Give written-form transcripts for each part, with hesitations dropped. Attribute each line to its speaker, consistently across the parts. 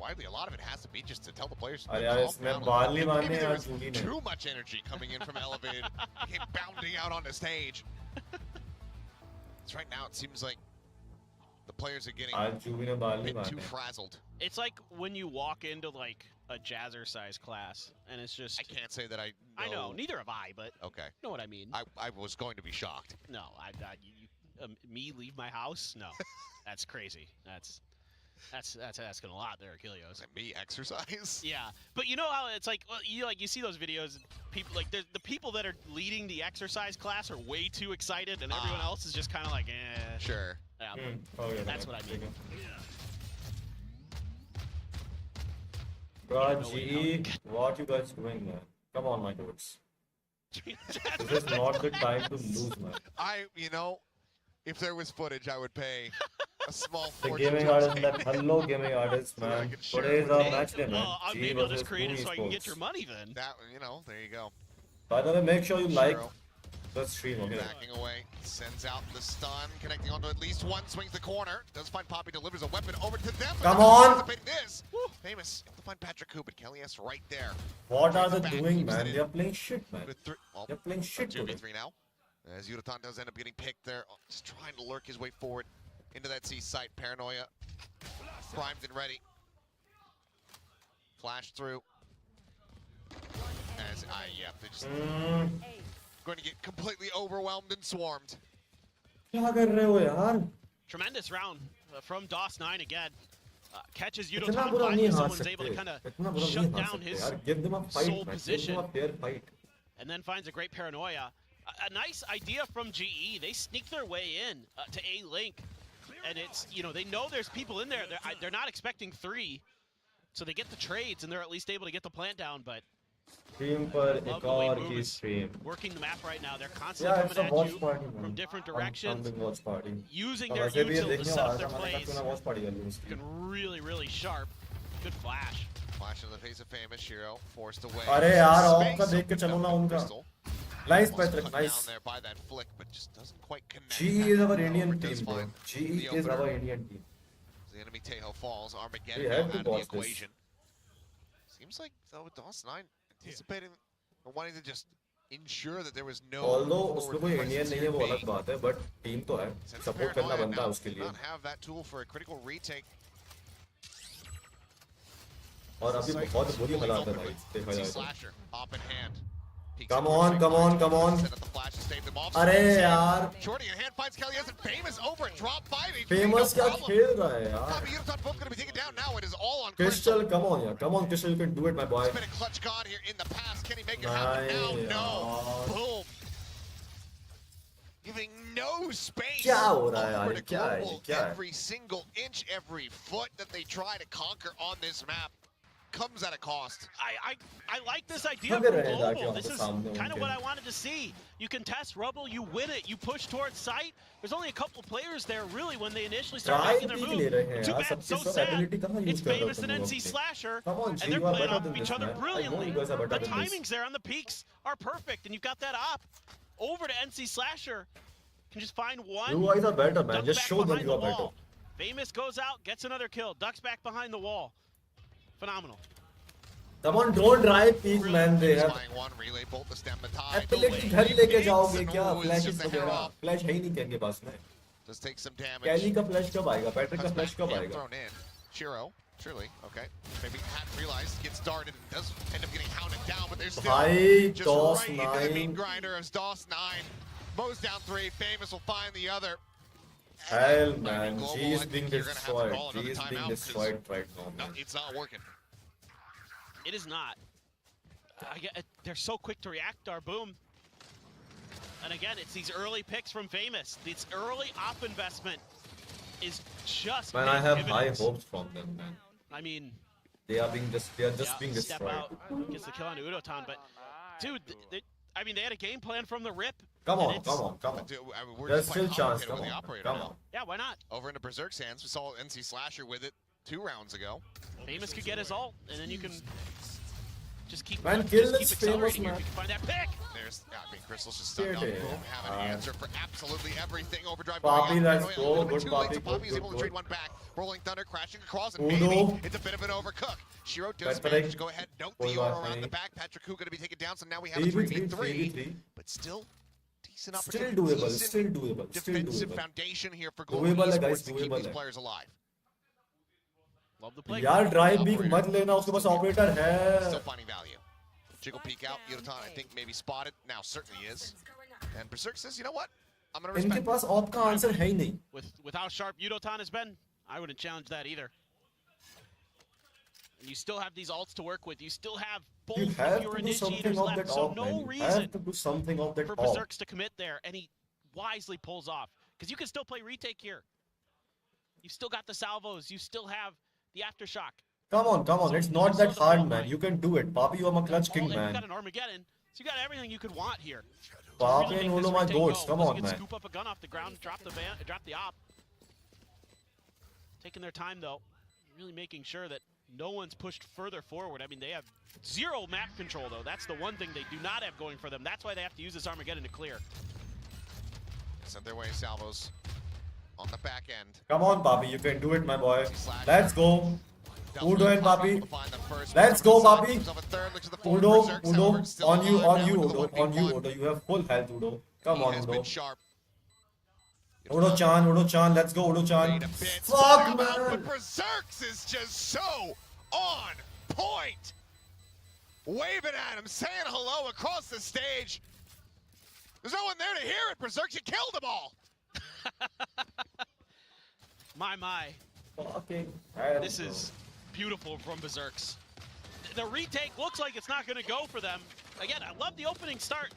Speaker 1: widely, a lot of it has to be just to tell the players.
Speaker 2: अरे यार इसमें बाली मारने यार जूली ने.
Speaker 1: Too much energy coming in from elevated, came bounding out on the stage. It's right now. It seems like the players are getting a bit too frazzled.
Speaker 3: It's like when you walk into like a jazzercise class, and it's just.
Speaker 1: I can't say that I know.
Speaker 3: I know, neither have I, but.
Speaker 1: Okay.
Speaker 3: You know what I mean.
Speaker 1: I was going to be shocked.
Speaker 3: No, me leave my house? No, that's crazy. That's asking a lot there, Achilles.
Speaker 1: And me exercise?
Speaker 3: Yeah, but you know how it's like, well, you see those videos, people like the people that are leading the exercise class are way too excited, and everyone else is just kind of like, eh.
Speaker 1: Sure.
Speaker 3: Yeah,
Speaker 2: yeah,
Speaker 3: that's what I mean.
Speaker 2: Bro, GE, what you guys doing, man? Come on, my dudes. This is not the time to lose, man.
Speaker 1: You know, if there was footage, I would pay a small
Speaker 2: The
Speaker 1: fortune.
Speaker 2: gaming artist, that hello gaming artist, man. Today is our match day, man.
Speaker 3: Maybe I'll just create it so I can get your money then.
Speaker 1: That, there you go.
Speaker 2: By the way, make sure you like the stream, okay?
Speaker 1: Backing away, sends out the stun, connecting onto at least one, swings the corner. Does find Poppy, delivers a weapon over to them.
Speaker 2: Come on!
Speaker 1: This. Famous. To find Patrick Who, but Kelly S right there.
Speaker 2: What are they doing, man? They are playing shit, man.
Speaker 1: Well,
Speaker 2: They're playing shit today.
Speaker 1: 2v3 now. As Yuratan does end up getting picked there, just trying to lurk his way forward into that C site. Paranoia, primed and ready. Flash through. As they're just going to get completely overwhelmed and swarmed.
Speaker 2: क्या कर रहे हो यार?
Speaker 3: Tremendous round from DOS9 again. Catches
Speaker 2: इतना
Speaker 3: Yudotan
Speaker 2: बुरा
Speaker 3: finally,
Speaker 2: नहीं हार
Speaker 3: someone's able to
Speaker 2: सकते.
Speaker 3: kind of
Speaker 2: इतना बुरा
Speaker 3: shut
Speaker 2: नहीं हार
Speaker 3: down
Speaker 2: सकते
Speaker 3: his
Speaker 2: यार. Give them a fight,
Speaker 3: sole
Speaker 2: man. Give
Speaker 3: position.
Speaker 2: them a fair fight.
Speaker 3: And then finds a great Paranoia. A nice idea from GE. They sneak their way in to A-Link. And it's, they know there's people in there. They're not expecting 3. So they get the trades, and they're at least able to get the plant down, but...
Speaker 2: Stream पर एक और की stream.
Speaker 3: Working the map right now. They're constantly coming at you from different directions.
Speaker 2: Watch party.
Speaker 3: Using their util to set up their plays. Looking really, really sharp. Good flash.
Speaker 1: Flash in the face of Famous. Shiro forced away.
Speaker 2: अरे यार of का देख के चलो ना उनका. Nice Patrick, nice.
Speaker 1: Down there by that flick, but just doesn't quite connect.
Speaker 2: GE is our Indian team, bro. GE is our Indian team.
Speaker 1: The enemy Tejo falls. Armageddon out of the equation. Seems like though DOS9 anticipating or wanting to just ensure that there was no.
Speaker 2: Although उसको कोई Indian नहीं है वो अलग बात है, but team तो है. Support करना बनता है उसके लिए.
Speaker 1: Not have that tool for a critical retake.
Speaker 2: और अभी बहुत बुरी हालात है भाई. देखा जाए तो.
Speaker 1: Slasher up in hand.
Speaker 2: Come on, come on, come on. अरे यार.
Speaker 1: Shorty in hand finds Kelly as Famous over drop 5.
Speaker 2: Famous क्या खेल रहा है यार?
Speaker 1: Both going to be taken down now. It is all on
Speaker 2: Crystal. Come on, yeah. Come on, Crystal. You can do it, my boy.
Speaker 1: It's been a clutch god here in the past. Can he make it happen now? No. Boom. Giving no space.
Speaker 2: क्या हो रहा है यार? क्या है? क्या है?
Speaker 1: Every single inch, every foot that they try to conquer on this map comes at a cost.
Speaker 3: I like this idea from Global. This is kind of what I wanted to see. You can test Rubble, you win it, you push towards site. There's only a couple players there really when they initially start making their move. Too bad, so sad. It's Famous and NC Slasher, and they're playing off of each other brilliantly. The timings there on the peaks are perfect, and you've got that op over to NC Slasher. Can just find one.
Speaker 2: You guys are better, man. Just show them you are better.
Speaker 3: Famous goes out, gets another kill, ducks back behind the wall. Phenomenal.
Speaker 2: Come on, don't drive peak, man. They have.
Speaker 1: Ability
Speaker 2: घर लेके जाओगे क्या? Flashes वगैरह. Flash है ही नहीं इनके पास में.
Speaker 1: Just take some damage.
Speaker 2: Kelly का flash कब आएगा? Patrick का flash कब आएगा?
Speaker 1: Thrown in. Shiro, surely, okay. Maybe hadn't realized, gets darted and does end up getting hounded down, but there's still just right into the meat grinder of DOS9. Mows down 3. Famous will find the other.
Speaker 2: Hell, man. G is being destroyed. G is being destroyed right now, man.
Speaker 1: No, it's not working.
Speaker 3: It is not. They're so quick to react, our boom. And again, it's these early picks from Famous. This early op investment is just.
Speaker 2: Man, I have high hopes from them, man.
Speaker 3: I mean,
Speaker 2: they are being being destroyed.
Speaker 3: Step out, gets the kill on Udotan, but dude, they had a game plan from the rip.
Speaker 2: Come on.
Speaker 1: Dude,
Speaker 2: There's still chance. Come on.
Speaker 3: Yeah, why not?
Speaker 1: Over into Berserk's hands, we saw NC Slasher with it 2 rounds ago.
Speaker 3: Famous could get his ult, and then you can Just keep,
Speaker 2: Man,
Speaker 3: just
Speaker 2: kill
Speaker 3: keep
Speaker 2: this
Speaker 3: accelerating
Speaker 2: famous
Speaker 3: here. If you can find that pick.
Speaker 1: There's, I mean, Crystal's just stunned up.
Speaker 2: Yeah.
Speaker 1: Boom, have an answer for absolutely everything. Overdrive
Speaker 2: Poppy,
Speaker 1: going out.
Speaker 2: let's
Speaker 1: A little
Speaker 2: go.
Speaker 1: bit
Speaker 2: Good
Speaker 1: too late,
Speaker 2: Poppy,
Speaker 1: so Poppy's
Speaker 2: good,
Speaker 1: able to
Speaker 2: good.
Speaker 1: trade one back. Rolling Thunder crashing across, and
Speaker 2: Udo.
Speaker 1: maybe it's a bit of an overcook. Shiro does
Speaker 2: That's
Speaker 1: manage
Speaker 2: right.
Speaker 1: to go ahead, note
Speaker 2: Full
Speaker 1: the aura
Speaker 2: life,
Speaker 1: around the
Speaker 2: hey.
Speaker 1: back. Patrick Hu going to be taken down, so now we have a
Speaker 2: 3v3,
Speaker 1: 3v3. But still, decent
Speaker 2: Still
Speaker 1: opportunity.
Speaker 2: doable,
Speaker 1: Decent
Speaker 2: still doable, still
Speaker 1: defensive
Speaker 2: doable.
Speaker 1: foundation here for Global
Speaker 2: Doable है
Speaker 1: Esports
Speaker 2: guys,
Speaker 1: to keep
Speaker 2: doable
Speaker 1: these
Speaker 2: है.
Speaker 1: players alive.
Speaker 3: Love the play.
Speaker 2: यार drive भी
Speaker 1: Operator.
Speaker 2: मत लेना, उसके पास
Speaker 1: Still
Speaker 2: operator
Speaker 1: Still
Speaker 2: है.
Speaker 1: finding value. Jiggle peek out. Yodotan, I think, maybe spotted. Now certainly is. And Berserk says, you know what? I'm going to
Speaker 2: इनके
Speaker 1: respect.
Speaker 2: पास op का answer है ही नहीं.
Speaker 3: With how sharp Yudotan has been, I wouldn't challenge that either. And you still have these ults to work with. You still have both
Speaker 2: You
Speaker 3: of
Speaker 2: have
Speaker 3: your
Speaker 2: to do something
Speaker 3: initiators
Speaker 2: of
Speaker 3: left,
Speaker 2: that
Speaker 3: so
Speaker 2: op,
Speaker 3: no
Speaker 2: man. You
Speaker 3: reason
Speaker 2: have to do something of that
Speaker 3: for
Speaker 2: op.
Speaker 3: Berserks to commit there, and he wisely pulls off. Because you can still play retake here. You've still got the salvos. You still have the aftershock.
Speaker 2: Come on, it's not that hard, man. You can do it. Papi, you are my clutch king,
Speaker 3: You
Speaker 2: man.
Speaker 3: got an Armageddon, so you got everything you could want here.
Speaker 2: Papi
Speaker 3: Really
Speaker 2: and
Speaker 3: make
Speaker 2: Udo
Speaker 3: this
Speaker 2: my
Speaker 3: retake
Speaker 2: goats.
Speaker 3: go.
Speaker 2: Come
Speaker 3: Unless
Speaker 2: on,
Speaker 3: you can
Speaker 2: man.
Speaker 3: scoop up a gun off the ground, drop the op. Taking their time though, really making sure that no one's pushed further forward. I mean, they have zero map control though. That's the one thing they do not have going for them. That's why they have to use this Armageddon to clear.
Speaker 1: Sent their way salvos on the back end.
Speaker 2: Come on, Papi, you can do it, my boy. Let's go. Udo and Papi.
Speaker 1: Let's
Speaker 2: Let's go, Papi.
Speaker 1: Udo,
Speaker 2: Udo, on you, Udo. You have full health, Udo. Come on, Udo. Udo-chan, let's go, Udo-chan. Fuck, man.
Speaker 1: But Berserks is just so on point. Waving at him, saying hello across the stage. There's no one there to hear it. Berserks, you killed them all.
Speaker 3: My.
Speaker 2: Fucking
Speaker 3: This is beautiful from Berserks. The retake looks like it's not going to go for them. Again, I love the opening start.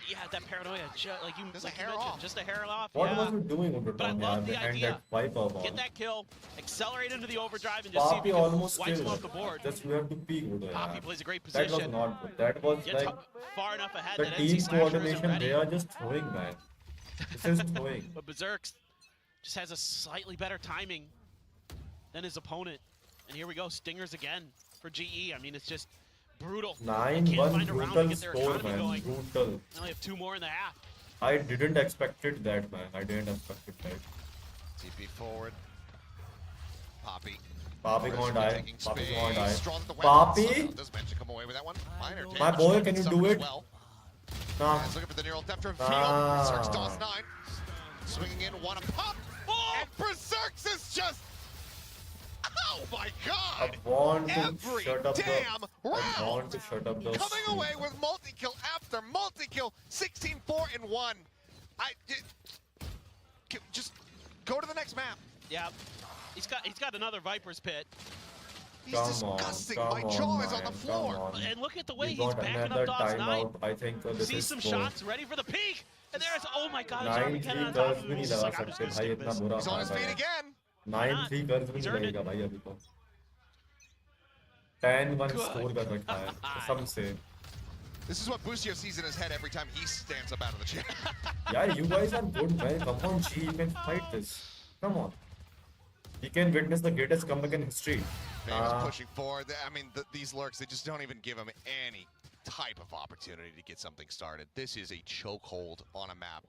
Speaker 3: Yeah, that paranoia, like you
Speaker 1: Just
Speaker 3: like
Speaker 1: a hair
Speaker 3: you mentioned,
Speaker 1: off.
Speaker 3: just a hair off.
Speaker 2: What
Speaker 3: yeah.
Speaker 2: was you doing, Udo?
Speaker 3: But I love the
Speaker 2: behind
Speaker 3: idea.
Speaker 2: that wiper ball.
Speaker 3: Get that kill, accelerate into the overdrive, and just see if
Speaker 2: Papi
Speaker 3: you can
Speaker 2: almost
Speaker 3: wipe
Speaker 2: killed
Speaker 3: them
Speaker 2: it.
Speaker 3: off the board.
Speaker 2: Just you have to peek, Udo.
Speaker 3: Papi
Speaker 2: yaar.
Speaker 3: plays a great
Speaker 2: That was
Speaker 3: position.
Speaker 2: not good. That was
Speaker 3: Gets
Speaker 2: like
Speaker 3: far enough ahead
Speaker 2: the
Speaker 3: that
Speaker 2: team
Speaker 3: NC Slasher isn't
Speaker 2: coordination.
Speaker 3: ready.
Speaker 2: They are just throwing, man. This is throwing.
Speaker 3: But Berserks just has a slightly better timing than his opponent. And here we go, Stingers again for GE. I mean, it's just brutal. They can't
Speaker 2: 9-1
Speaker 3: find a round to
Speaker 2: brutal
Speaker 3: get their
Speaker 2: score,
Speaker 3: economy
Speaker 2: man.
Speaker 3: going.
Speaker 2: Brutal.
Speaker 3: They only have 2 more in the half.
Speaker 2: I didn't expect it that, man. I didn't expect it that.
Speaker 1: TP forward. Poppy.
Speaker 2: Papi gonna die.
Speaker 1: Taking
Speaker 2: Papi
Speaker 1: space,
Speaker 2: gonna die.
Speaker 1: strong at the
Speaker 2: Papi?
Speaker 1: weapons. Does Mention come away with that one? Minor
Speaker 2: My
Speaker 1: damage
Speaker 2: boy,
Speaker 1: to
Speaker 2: can you
Speaker 1: Summer
Speaker 2: do
Speaker 1: as
Speaker 2: it?
Speaker 1: well.
Speaker 2: Nah.
Speaker 1: Guys looking for the neural depth reveal.
Speaker 2: Ah.
Speaker 1: Berserk's DOS 9. Swinging in, wanna pop.
Speaker 3: Oh!
Speaker 1: And Berserk's is just. Oh my
Speaker 2: I
Speaker 1: god!
Speaker 2: want to
Speaker 1: Every
Speaker 2: shut up
Speaker 1: damn
Speaker 2: the. I
Speaker 1: round!
Speaker 2: want to shut up the.
Speaker 1: Coming away with multi-kill after multi-kill. 16-4-1. Just go to the next map.
Speaker 3: Yeah, he's got another Viper's Pit.
Speaker 1: He's
Speaker 2: Come
Speaker 1: disgusting.
Speaker 2: on,
Speaker 1: My
Speaker 2: come
Speaker 1: jaw
Speaker 2: on,
Speaker 1: is on the
Speaker 2: man,
Speaker 1: floor.
Speaker 2: come on.
Speaker 3: And look at the way
Speaker 2: We
Speaker 3: he's
Speaker 2: got
Speaker 3: backing
Speaker 2: another
Speaker 3: up DOS 9.
Speaker 2: timeout. I think this
Speaker 3: See
Speaker 2: is
Speaker 3: some
Speaker 2: for
Speaker 3: shots, ready for the peak. And there's, oh my god, there's
Speaker 2: 9-3
Speaker 3: Armageddon on top
Speaker 2: कर्ज
Speaker 3: of
Speaker 2: भी
Speaker 3: him.
Speaker 2: नहीं
Speaker 3: He's
Speaker 2: लगा
Speaker 3: like, I'm just
Speaker 2: सकते
Speaker 3: gonna
Speaker 2: भाई
Speaker 3: skip
Speaker 2: इतना
Speaker 3: this.
Speaker 2: बुरा
Speaker 1: He's on his
Speaker 2: hall
Speaker 1: feet
Speaker 2: है
Speaker 1: again.
Speaker 2: 9-3 कर्ज भी
Speaker 3: He's
Speaker 2: नहीं
Speaker 3: earned
Speaker 2: लगेगा
Speaker 3: it.
Speaker 2: भाई अभी तो 10-1
Speaker 3: Good
Speaker 2: स्कोर कर रखा है कसम से
Speaker 1: This is what Busio sees in his head every time he stands up out of the chair.
Speaker 2: Yeah, you guys are good, man. Come on, G, you can fight this. Come on. He can witness the greatest comeback in history.
Speaker 1: Famous pushing forward. I mean, these lurks, they just don't even give him any type of opportunity to get something started. This is a chokehold on a map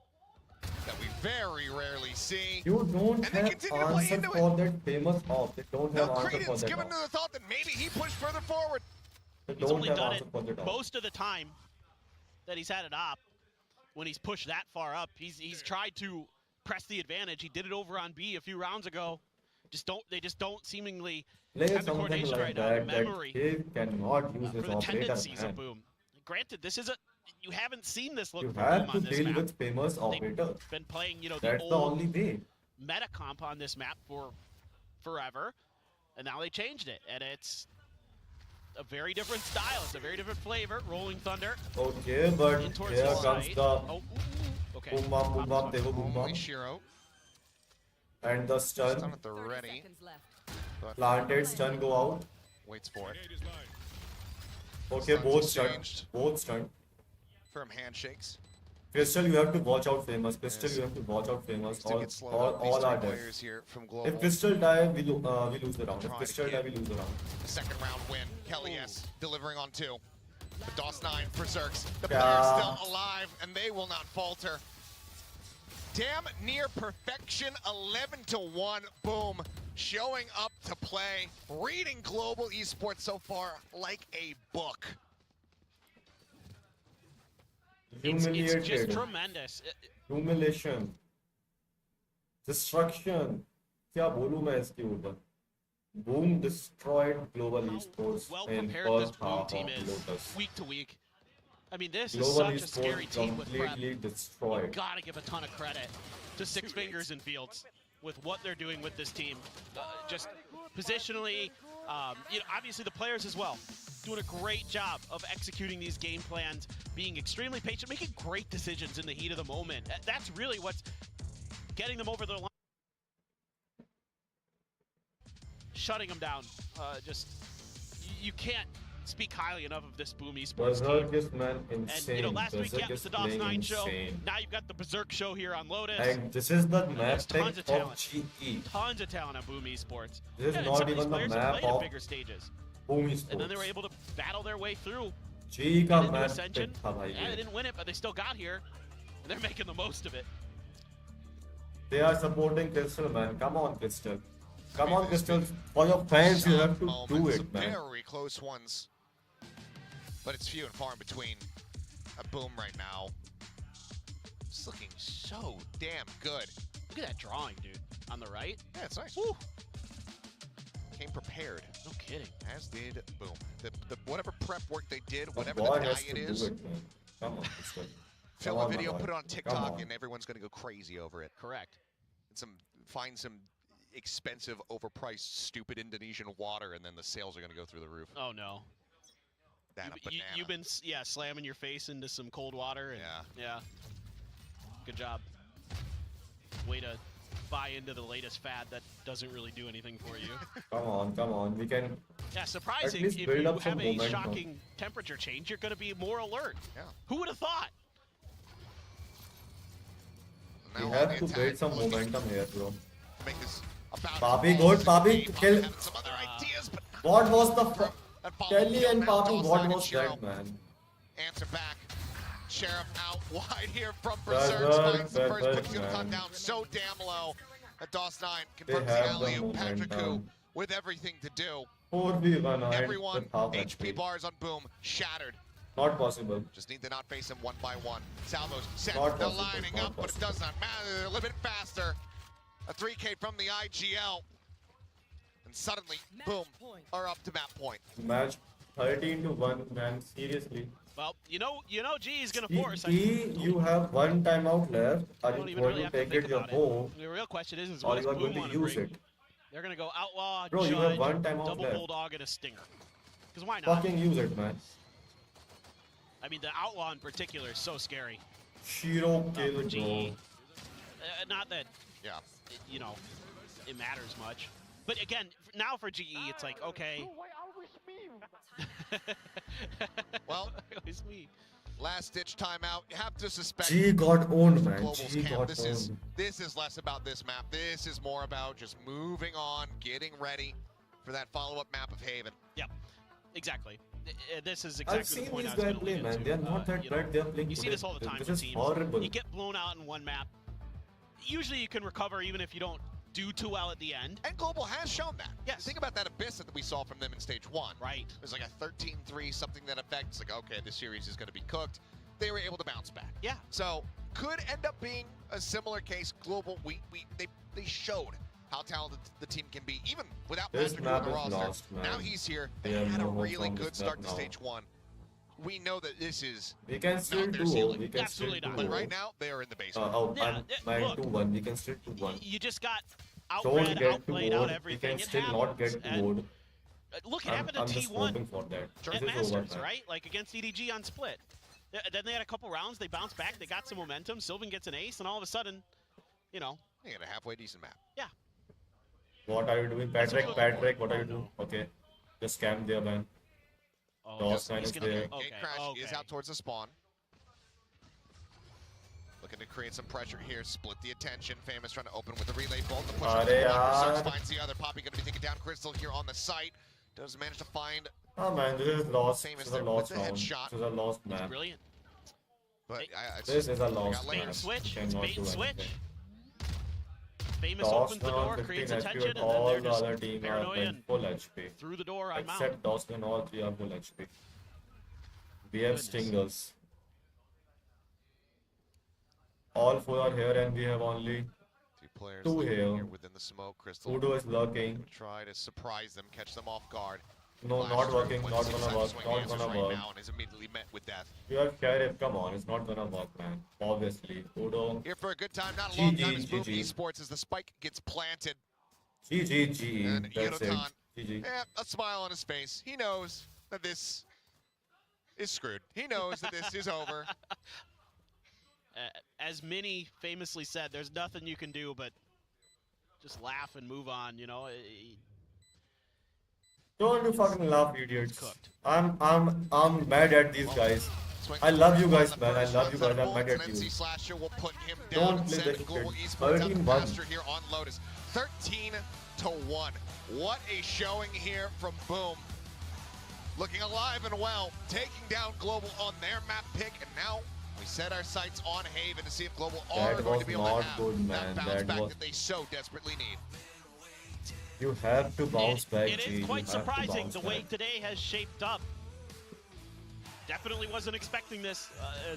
Speaker 1: that we very rarely see.
Speaker 2: You don't
Speaker 1: And they
Speaker 2: have
Speaker 1: continue to play
Speaker 2: answer
Speaker 1: into
Speaker 2: for that famous off. They don't
Speaker 1: No
Speaker 2: have answer for
Speaker 1: credence
Speaker 2: that
Speaker 1: given to
Speaker 2: off.
Speaker 1: the thought that maybe he pushed further forward.
Speaker 2: They
Speaker 3: He's
Speaker 2: don't
Speaker 3: only
Speaker 2: have
Speaker 3: done
Speaker 2: answer for that
Speaker 3: it
Speaker 2: off.
Speaker 3: most of the time that he's had it op. When he's pushed that far up, he's tried to press the advantage. He did it over on B a few rounds ago. They just don't seemingly
Speaker 2: Play
Speaker 3: have the
Speaker 2: something
Speaker 3: coordination
Speaker 2: like
Speaker 3: right now, the
Speaker 2: that,
Speaker 3: memory
Speaker 2: he cannot use
Speaker 3: for
Speaker 2: his
Speaker 3: the
Speaker 2: operator,
Speaker 3: tendencies
Speaker 2: man.
Speaker 3: of Boom. Granted, this is you haven't seen this look
Speaker 2: You
Speaker 3: from
Speaker 2: have
Speaker 3: Boom
Speaker 2: to
Speaker 3: on this
Speaker 2: deal
Speaker 3: map.
Speaker 2: with famous operator.
Speaker 3: They've been playing, the
Speaker 2: That's
Speaker 3: old
Speaker 2: the only way.
Speaker 3: meta comp on this map for forever, and now they changed it, and it's a very different style. It's a very different flavor. Rolling Thunder
Speaker 2: Okay, but
Speaker 3: in towards
Speaker 2: here
Speaker 3: the
Speaker 2: comes
Speaker 3: side.
Speaker 2: the
Speaker 3: Oh, okay.
Speaker 2: boom bam, they go boom
Speaker 1: Only
Speaker 2: bam.
Speaker 1: Shiro.
Speaker 2: And the
Speaker 1: Stun
Speaker 2: stun,
Speaker 1: at the ready. But
Speaker 2: planted stun go out.
Speaker 1: waits for it.
Speaker 2: Okay,
Speaker 1: Stuns
Speaker 2: both
Speaker 1: exchanged.
Speaker 2: stun. Both stun.
Speaker 1: Firm handshakes.
Speaker 2: Crystal, you have to watch out famous. Crystal,
Speaker 1: Yes.
Speaker 2: you have to watch out famous.
Speaker 1: Still get slowed up. These
Speaker 2: All
Speaker 1: three
Speaker 2: are dead.
Speaker 1: players here from Global.
Speaker 2: If Crystal die, we lose the round. If
Speaker 1: Try to
Speaker 2: Crystal die,
Speaker 1: get-
Speaker 2: we lose the round.
Speaker 1: The second round win. Kelly S delivering on 2. But DOS9 berserks. The player's still alive, and they will not falter. Damn near perfection, 11-1, boom. Showing up to play, reading global esports so far like a book.
Speaker 3: It's just tremendous.
Speaker 2: Humiliation. Destruction. क्या बोलूं मैं इसके ऊपर? Boom destroyed global esports in first half of Lotus.
Speaker 3: Week to week. I mean, this
Speaker 2: Global
Speaker 3: is such a scary team with prep.
Speaker 2: completely destroyed.
Speaker 3: You gotta give a ton of credit to Six Fingers and Fields with what they're doing with this team. Just positionally, you know, obviously the players as well, doing a great job of executing these game plans, being extremely patient, making great decisions in the heat of the moment. That's really what's getting them over the line. Shutting them down. You can't speak highly enough of this Boom Esports
Speaker 2: Berserk
Speaker 3: team.
Speaker 2: is, man, insane.
Speaker 3: And you know, last week, yeah,
Speaker 2: Berserk
Speaker 3: it's the
Speaker 2: is playing
Speaker 3: DOS9 show.
Speaker 2: insane.
Speaker 3: Now you've got the Berserk show here on Lotus.
Speaker 2: And this is the map
Speaker 3: there's
Speaker 2: pick
Speaker 3: tons of
Speaker 2: of
Speaker 3: talent.
Speaker 2: GE.
Speaker 3: Tons of talent on Boom Esports.
Speaker 2: This is
Speaker 3: and
Speaker 2: not
Speaker 3: some of these
Speaker 2: even the
Speaker 3: players have
Speaker 2: map
Speaker 3: played at
Speaker 2: of
Speaker 3: bigger stages.
Speaker 2: Boom Esports.
Speaker 3: And then they were able to battle their way through.
Speaker 2: GE का
Speaker 3: Into
Speaker 2: map
Speaker 3: Ascension.
Speaker 2: pick था भाई
Speaker 3: Yeah, they
Speaker 2: ये.
Speaker 3: didn't win it, but they still got here. And they're making the most of it.
Speaker 2: They are supporting Crystal, man. Come on, Crystal. Come on, Crystal. For your fans, you have to do it, man.
Speaker 1: Very close ones. But it's few and far in between. A Boom right now. It's looking so damn good.
Speaker 3: Look at that drawing, dude. On the right.
Speaker 1: Yeah, it's nice.
Speaker 3: Woo.
Speaker 1: Came prepared.
Speaker 3: No kidding.
Speaker 1: As did Boom. The whatever prep work they did,
Speaker 2: The
Speaker 1: whatever
Speaker 2: boy
Speaker 1: the
Speaker 2: has
Speaker 1: diet
Speaker 2: to
Speaker 1: is,
Speaker 2: do it, man. Come on, Crystal.
Speaker 1: film
Speaker 2: Come
Speaker 1: a
Speaker 2: on,
Speaker 1: video,
Speaker 2: my
Speaker 1: put it
Speaker 2: boy.
Speaker 1: on
Speaker 2: Come
Speaker 1: TikTok,
Speaker 2: on.
Speaker 1: and everyone's gonna go crazy over it.
Speaker 3: Correct.
Speaker 1: And find some expensive, overpriced, stupid Indonesian water, and then the sales are gonna go through the roof.
Speaker 3: Oh no.
Speaker 1: That a banana.
Speaker 3: You've been slamming your face into some cold water. And, yeah. Good job. Way to buy into the latest fad that doesn't really do anything for you.
Speaker 2: Come on. We can.
Speaker 3: Yeah, surprising.
Speaker 2: least
Speaker 3: If
Speaker 2: build
Speaker 3: you
Speaker 2: up some
Speaker 3: have a
Speaker 2: momentum.
Speaker 3: shocking temperature change, you're going to be more alert.
Speaker 1: Yeah.
Speaker 3: Who would have thought?
Speaker 1: Now
Speaker 2: We
Speaker 1: on
Speaker 2: have
Speaker 1: the
Speaker 2: to
Speaker 1: attack,
Speaker 2: build some
Speaker 1: looking
Speaker 2: momentum here, bro.
Speaker 1: to make this about
Speaker 2: Papi
Speaker 1: all
Speaker 2: good,
Speaker 1: the
Speaker 2: Papi
Speaker 1: game.
Speaker 2: kill.
Speaker 1: Having some other ideas, but
Speaker 2: What was the
Speaker 1: that follow
Speaker 2: Kelly
Speaker 1: kill
Speaker 2: and
Speaker 1: now,
Speaker 2: Papi?
Speaker 1: DOS9
Speaker 2: What
Speaker 1: and
Speaker 2: was
Speaker 1: Shiro.
Speaker 2: that, man?
Speaker 1: Answer back. Sheriff out wide here from
Speaker 2: Berserk,
Speaker 1: Berserk. Finds the first,
Speaker 2: Berserk,
Speaker 1: but he's going to cut
Speaker 2: man.
Speaker 1: down so damn low. That DOS9 confirms the
Speaker 2: have the
Speaker 1: alley-oop. Patrick Koo
Speaker 2: momentum.
Speaker 1: with everything to do.
Speaker 2: 4v1
Speaker 1: Everyone,
Speaker 2: with half
Speaker 1: HP
Speaker 2: HP.
Speaker 1: bars on Boom, shattered.
Speaker 2: Not possible.
Speaker 1: Just need to not face him one by one. Salvos set,
Speaker 2: Not
Speaker 1: they're
Speaker 2: possible,
Speaker 1: lining
Speaker 2: not
Speaker 1: up, but it
Speaker 2: possible.
Speaker 1: does not matter. They're a little bit faster. A 3K from the IGL. And suddenly, Boom, are up to map point.
Speaker 2: Match 13-1, man. Seriously.
Speaker 3: Well, you know, G is going to force.
Speaker 2: You have one timeout left. Are
Speaker 3: don't
Speaker 2: you
Speaker 3: even
Speaker 2: going
Speaker 3: really
Speaker 2: to
Speaker 3: have to
Speaker 2: take
Speaker 3: think
Speaker 2: it your
Speaker 3: about it.
Speaker 2: bow,
Speaker 3: The real question is
Speaker 2: or
Speaker 3: what does
Speaker 2: you are
Speaker 3: Boom
Speaker 2: going
Speaker 3: want
Speaker 2: to
Speaker 3: to
Speaker 2: use
Speaker 3: bring?
Speaker 2: it?
Speaker 3: They're going to go Outlaw,
Speaker 2: Bro, you
Speaker 3: Judge,
Speaker 2: have one timeout
Speaker 3: Double
Speaker 2: left.
Speaker 3: Bulldog, and a Stinger. Because why not?
Speaker 2: Fucking use it, man.
Speaker 3: I mean, the Outlaw in particular is so scary.
Speaker 2: Shiro
Speaker 3: For
Speaker 2: kill,
Speaker 3: GE.
Speaker 2: bro.
Speaker 3: Not that,
Speaker 1: Yeah.
Speaker 3: you know, it matters much. But again, now for GE, it's like, okay.
Speaker 1: Well,
Speaker 3: It's me.
Speaker 1: last-ditch timeout. You have to suspect.
Speaker 2: G got owned, man.
Speaker 1: Global's
Speaker 2: G
Speaker 1: camp.
Speaker 2: got
Speaker 1: This is
Speaker 2: owned.
Speaker 1: less about this map. This is more about just moving on, getting ready for that follow-up map of Haven.
Speaker 3: Yep, exactly. This is exactly
Speaker 2: I've
Speaker 3: the
Speaker 2: seen
Speaker 3: point
Speaker 2: these
Speaker 3: I was
Speaker 2: guys
Speaker 3: gonna
Speaker 2: play,
Speaker 3: lead
Speaker 2: man.
Speaker 3: into.
Speaker 2: They're not that
Speaker 3: You know,
Speaker 2: bad. They're playing
Speaker 3: You see
Speaker 2: good.
Speaker 3: this all the time
Speaker 2: This
Speaker 3: with
Speaker 2: is
Speaker 3: teams.
Speaker 2: horrible.
Speaker 3: You get blown out in one map. Usually you can recover even if you don't do too well at the end.
Speaker 1: And Global has shown that.
Speaker 3: Yes.
Speaker 1: Think about that Abyss that we saw from them in stage 1.
Speaker 3: Right.
Speaker 1: It was like a 13-3, something that affects, like, okay, this series is going to be cooked. They were able to bounce back.
Speaker 3: Yeah.
Speaker 1: So, could end up being a similar case. Global, they showed how talented the team can be, even without
Speaker 2: This
Speaker 1: Patrick on the
Speaker 2: map is
Speaker 1: roster.
Speaker 2: lost, man.
Speaker 1: Now he's here. They
Speaker 2: They have
Speaker 1: had a
Speaker 2: no hope
Speaker 1: really
Speaker 2: from
Speaker 1: good
Speaker 2: this
Speaker 1: start
Speaker 2: map
Speaker 1: to
Speaker 2: now.
Speaker 1: stage 1. We know that this is
Speaker 2: We can still
Speaker 1: their
Speaker 2: do.
Speaker 1: ceiling.
Speaker 2: We can still
Speaker 3: Absolutely
Speaker 2: do.
Speaker 3: not.
Speaker 1: but right now, they are in the basement.
Speaker 3: Yeah,
Speaker 2: I'm
Speaker 3: look.
Speaker 2: 2-1. We can still 2-1.
Speaker 3: You just got
Speaker 2: Don't
Speaker 3: outread,
Speaker 2: get
Speaker 3: outplayed,
Speaker 2: too
Speaker 3: out
Speaker 2: old. We
Speaker 3: everything.
Speaker 2: can
Speaker 3: It
Speaker 2: still not
Speaker 3: happens.
Speaker 2: get too
Speaker 3: And,
Speaker 2: old.
Speaker 3: look, it
Speaker 2: I'm
Speaker 3: happened in
Speaker 2: just
Speaker 3: T1
Speaker 2: hoping for that.
Speaker 3: at
Speaker 2: This is over,
Speaker 3: Masters,
Speaker 2: man.
Speaker 3: right? Like against EDG on split. Then they had a couple rounds. They bounced back. They got some momentum. Sylvan gets an ace, and all of a sudden, you know.
Speaker 1: They got a halfway decent map.
Speaker 3: Yeah.
Speaker 2: What are you doing, Patrick?
Speaker 3: good.
Speaker 2: Patrick, what are
Speaker 3: Oh,
Speaker 2: you doing?
Speaker 3: no.
Speaker 2: Okay. Just scam there, man.
Speaker 3: Oh,
Speaker 2: DOS9
Speaker 3: he's
Speaker 2: is
Speaker 3: gonna-
Speaker 2: there.
Speaker 3: Okay,
Speaker 1: Gate crash is
Speaker 3: okay.
Speaker 1: out towards the spawn. Looking to create some pressure here, split the attention. Famous trying to open with the relay bolt. The push up
Speaker 2: Arey
Speaker 1: to one.
Speaker 2: yaar.
Speaker 1: Berserk finds the other. Poppy going to be taking down Crystal here on the site. does manage to find.
Speaker 2: Oh man, this is lost. This
Speaker 1: Famous
Speaker 2: is a
Speaker 1: there
Speaker 2: lost
Speaker 1: with the
Speaker 2: round.
Speaker 1: headshot.
Speaker 2: This is a lost map.
Speaker 3: Brilliant.
Speaker 1: But
Speaker 2: This is a lost
Speaker 1: got
Speaker 3: Bait
Speaker 2: map.
Speaker 3: and switch.
Speaker 2: You
Speaker 3: It's
Speaker 2: cannot
Speaker 3: bait
Speaker 2: do
Speaker 3: and switch.
Speaker 2: anything.
Speaker 3: Famous
Speaker 2: Dawson
Speaker 3: opens the
Speaker 2: on
Speaker 3: door,
Speaker 2: 15
Speaker 3: creates
Speaker 2: HP,
Speaker 3: attention, and then
Speaker 2: all
Speaker 3: they're
Speaker 2: the
Speaker 3: just
Speaker 2: other team are
Speaker 3: paranoia
Speaker 2: like full HP.
Speaker 3: through the door on Mount.
Speaker 2: Except Dawson, all three are full HP. We have
Speaker 3: Goodness.
Speaker 2: stingers. All four are here and we have only
Speaker 1: two players
Speaker 2: two
Speaker 1: lurking
Speaker 2: here.
Speaker 1: within the smoke. Crystal
Speaker 2: Udo is lurking.
Speaker 1: gonna try to surprise them, catch them off guard.
Speaker 2: No,
Speaker 1: Flash
Speaker 2: not
Speaker 1: through,
Speaker 2: working,
Speaker 1: one
Speaker 2: not
Speaker 1: six
Speaker 2: gonna
Speaker 1: side
Speaker 2: work,
Speaker 1: swing
Speaker 2: not
Speaker 1: answers
Speaker 2: gonna
Speaker 1: right
Speaker 2: work.
Speaker 1: now and is immediately met with death.
Speaker 2: You are Sheriff, come on, it's not gonna work, man. Obviously. Udo.
Speaker 1: Here for a good time, not a long time. It's Boom
Speaker 2: GG.
Speaker 1: Esports as the spike gets planted.
Speaker 2: GG.
Speaker 1: And
Speaker 2: That's it.
Speaker 1: Yodotan,
Speaker 2: GG.
Speaker 1: a smile on his face. He knows that this is screwed. He knows that this is over.
Speaker 3: As Minnie famously said, there's nothing you can do but just laugh and move on, you know.
Speaker 2: Don't you fucking laugh, idiots.
Speaker 3: Cooked.
Speaker 2: I'm mad at these guys. I love you guys, man. I love you guys. I'm mad at you.
Speaker 1: NC Slasher will put him
Speaker 2: Don't
Speaker 1: down and
Speaker 2: play
Speaker 1: send
Speaker 2: that
Speaker 1: Global
Speaker 2: shit.
Speaker 1: Esports up
Speaker 2: 13-1.
Speaker 1: faster here on Lotus. 13-1. What a showing here from Boom. Looking alive and well, taking down Global on their map pick, and now we set our sights on Haven to see if Global are
Speaker 2: That
Speaker 1: going
Speaker 2: was
Speaker 1: to be able
Speaker 2: not
Speaker 1: to have
Speaker 2: good, man.
Speaker 1: that bounce
Speaker 2: That
Speaker 1: back
Speaker 2: was-
Speaker 1: that they so desperately need.
Speaker 2: You have to bounce back,
Speaker 3: It
Speaker 2: G.
Speaker 3: is quite
Speaker 2: You have to
Speaker 3: surprising
Speaker 2: bounce
Speaker 3: the way
Speaker 2: back.
Speaker 3: today has shaped up. Definitely wasn't expecting this,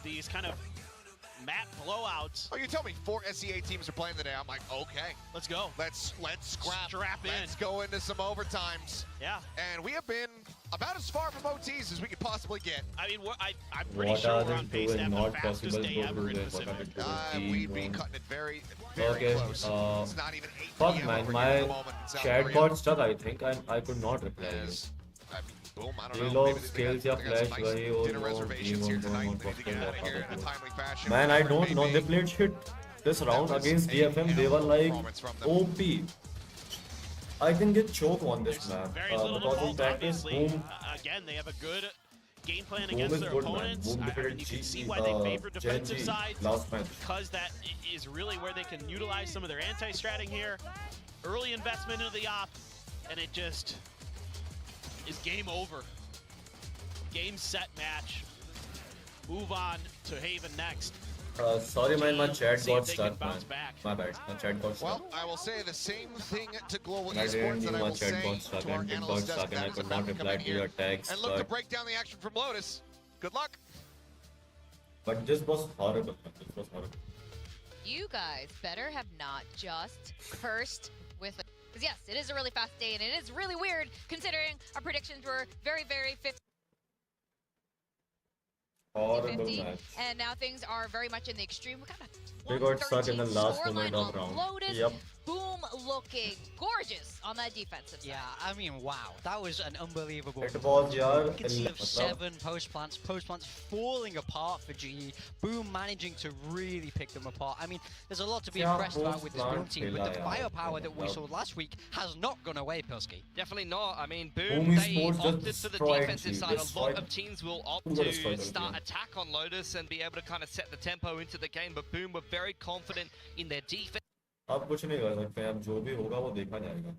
Speaker 3: these kind of map blowouts.
Speaker 1: Oh, you tell me 4 SEA teams are playing today. I'm like, okay,
Speaker 3: Let's go.
Speaker 1: let's scrap.
Speaker 3: Strap in.
Speaker 1: Let's go into some overtimes.
Speaker 3: Yeah.
Speaker 1: And we have been about as far from OTs as we could possibly get.
Speaker 3: I mean, I'm pretty
Speaker 2: What
Speaker 3: sure
Speaker 2: are
Speaker 3: we're
Speaker 2: they
Speaker 3: on pace to
Speaker 2: doing?
Speaker 3: have the
Speaker 2: Not
Speaker 3: fastest
Speaker 2: possible
Speaker 3: day
Speaker 2: to
Speaker 3: ever
Speaker 2: do
Speaker 3: in
Speaker 2: this. What are
Speaker 3: Pacific.
Speaker 2: they doing?
Speaker 1: We'd be
Speaker 2: Team,
Speaker 1: cutting it very, very
Speaker 2: Okay,
Speaker 1: close. It's not even 8
Speaker 2: Fuck,
Speaker 1: PM
Speaker 2: man.
Speaker 1: over here at
Speaker 2: My
Speaker 1: the moment in South
Speaker 2: chat
Speaker 1: Korea.
Speaker 2: got stuck, I think. I could not reply.
Speaker 1: As, I mean, Boom, I
Speaker 2: ये
Speaker 1: don't know.
Speaker 2: लोग
Speaker 1: Maybe they
Speaker 2: scales
Speaker 1: got
Speaker 2: या
Speaker 1: some
Speaker 2: flash
Speaker 1: nice
Speaker 2: वही और
Speaker 1: dinner
Speaker 2: वो
Speaker 1: reservations
Speaker 2: team
Speaker 1: here
Speaker 2: on
Speaker 1: tonight.
Speaker 2: one
Speaker 1: They need to get out of here in a timely fashion.
Speaker 2: Man, I
Speaker 1: whatever it
Speaker 2: don't
Speaker 1: may
Speaker 2: know.
Speaker 1: be.
Speaker 2: They played shit this round
Speaker 1: was
Speaker 2: against
Speaker 1: a
Speaker 2: DFM. They were
Speaker 1: hell of a
Speaker 2: like
Speaker 1: performance from them.
Speaker 2: OP. I can get choke on this
Speaker 3: There's
Speaker 2: map
Speaker 3: very little
Speaker 2: because in
Speaker 3: default,
Speaker 2: practice,
Speaker 3: obviously.
Speaker 2: Boom.
Speaker 3: Again, they have a good game plan
Speaker 2: Boom
Speaker 3: against
Speaker 2: is
Speaker 3: their
Speaker 2: good, man.
Speaker 3: opponents.
Speaker 2: Boom
Speaker 3: I mean,
Speaker 2: defeated
Speaker 3: you can see
Speaker 2: GE,
Speaker 3: why they favor
Speaker 2: Gen
Speaker 3: defensive
Speaker 2: G
Speaker 3: sides,
Speaker 2: last match.
Speaker 3: because that is really where they can utilize some of their anti-stratting here. Early investment into the op, and it just is game over. Game, set, match. Move on to Haven next.
Speaker 2: Sorry, man, my chat
Speaker 3: See if
Speaker 2: got
Speaker 3: they
Speaker 2: stuck,
Speaker 3: can
Speaker 2: man.
Speaker 3: bounce back.
Speaker 2: My bad. My chat got
Speaker 1: Well,
Speaker 2: stuck.
Speaker 1: I will say the same thing to Global
Speaker 2: I didn't
Speaker 1: Esports that
Speaker 2: knew
Speaker 1: I
Speaker 2: my
Speaker 1: will
Speaker 2: chat
Speaker 1: say
Speaker 2: got stuck
Speaker 1: to our
Speaker 2: and it got
Speaker 1: analyst desk
Speaker 2: stuck and I
Speaker 1: that was
Speaker 2: could
Speaker 1: about
Speaker 2: not
Speaker 1: to come
Speaker 2: reply
Speaker 1: in
Speaker 2: to your
Speaker 1: here
Speaker 2: text.
Speaker 1: and look to
Speaker 2: But,
Speaker 1: break down the action from Lotus. Good luck.
Speaker 2: but this was horrible, man. This was horrible.
Speaker 4: You guys better have not just cursed with it. Because yes, it is a really fast day and it is really weird considering our predictions were very, very 50-50.
Speaker 2: Horrible match.
Speaker 4: And now things are very much in the extreme. We got a
Speaker 2: They got stuck in the
Speaker 4: 113
Speaker 2: last
Speaker 4: scoreline
Speaker 2: moment of
Speaker 4: on
Speaker 2: round.
Speaker 4: Lotus.
Speaker 2: Yep.
Speaker 4: Boom, looking gorgeous on that defensive side.
Speaker 5: Yeah, I mean, wow, that was an unbelievable.
Speaker 2: It was, yaar.
Speaker 5: You can see
Speaker 2: मतलब-
Speaker 5: 7 post plants falling apart for GE. Boom managing to really pick them apart. I mean, there's a lot to be
Speaker 2: Yeah,
Speaker 5: impressed about
Speaker 2: post
Speaker 5: with this Boom
Speaker 2: plant
Speaker 5: team, but the
Speaker 2: खेला यार,
Speaker 5: firepower that we
Speaker 2: मतलब-
Speaker 5: saw last week has not gone away, Pilski.
Speaker 6: Definitely not. I mean,
Speaker 2: Boom
Speaker 6: Boom, they
Speaker 2: Esports just
Speaker 6: opted for the
Speaker 2: destroyed
Speaker 6: defensive
Speaker 2: G,
Speaker 6: side. A lot
Speaker 2: destroyed
Speaker 6: of teams will opt
Speaker 2: Who got destroyed
Speaker 6: to
Speaker 2: by
Speaker 6: start
Speaker 2: Boom?
Speaker 6: attack on Lotus and be able to kind of set the tempo into the game, but Boom were very confident in their defense.
Speaker 2: अब कुछ नहीं कर सकते हैं, अब जो भी होगा वो देखा जाएगा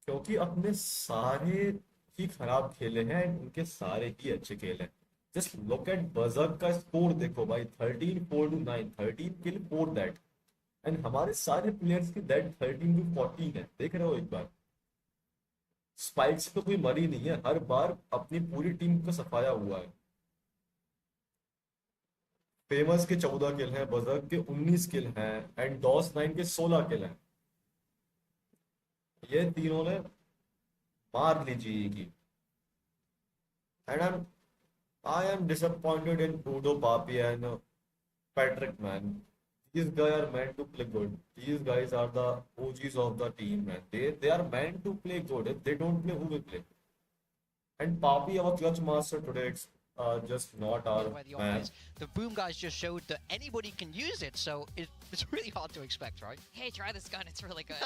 Speaker 2: क्योंकि अपने सारे ही खराब खेले हैं, उनके सारे ही अच्छे खेले हैं. जस्ट लुक एट बजक का स्कोर देखो भाई, 13-4-9, 13 किल 4 दैट, एंड हमारे सारे प्लेयर्स की दैट 13-14 है. देख रहे हो एक बार, स्पाइक्स पे कोई मरी नहीं है, हर बार अपनी पूरी टीम को सफाया हुआ है. फेमस के 14 किल हैं, बजक के 19 किल हैं एंड डॉस 9 के 16 किल हैं. ये तीनों ने मार ली जीई की. And I am disappointed in Udo, Papi and Patrick, man. These guys are meant to play good. These guys are the OGs of the team, man. They are meant to play good. If they don't play, who will play? And Papi, our clutch master today, it's just not our
Speaker 5: Where the
Speaker 2: man.
Speaker 5: is. The Boom guys just showed that anybody can use it, so it's really hard to expect, right?
Speaker 4: Hey, try this gun. It's really good.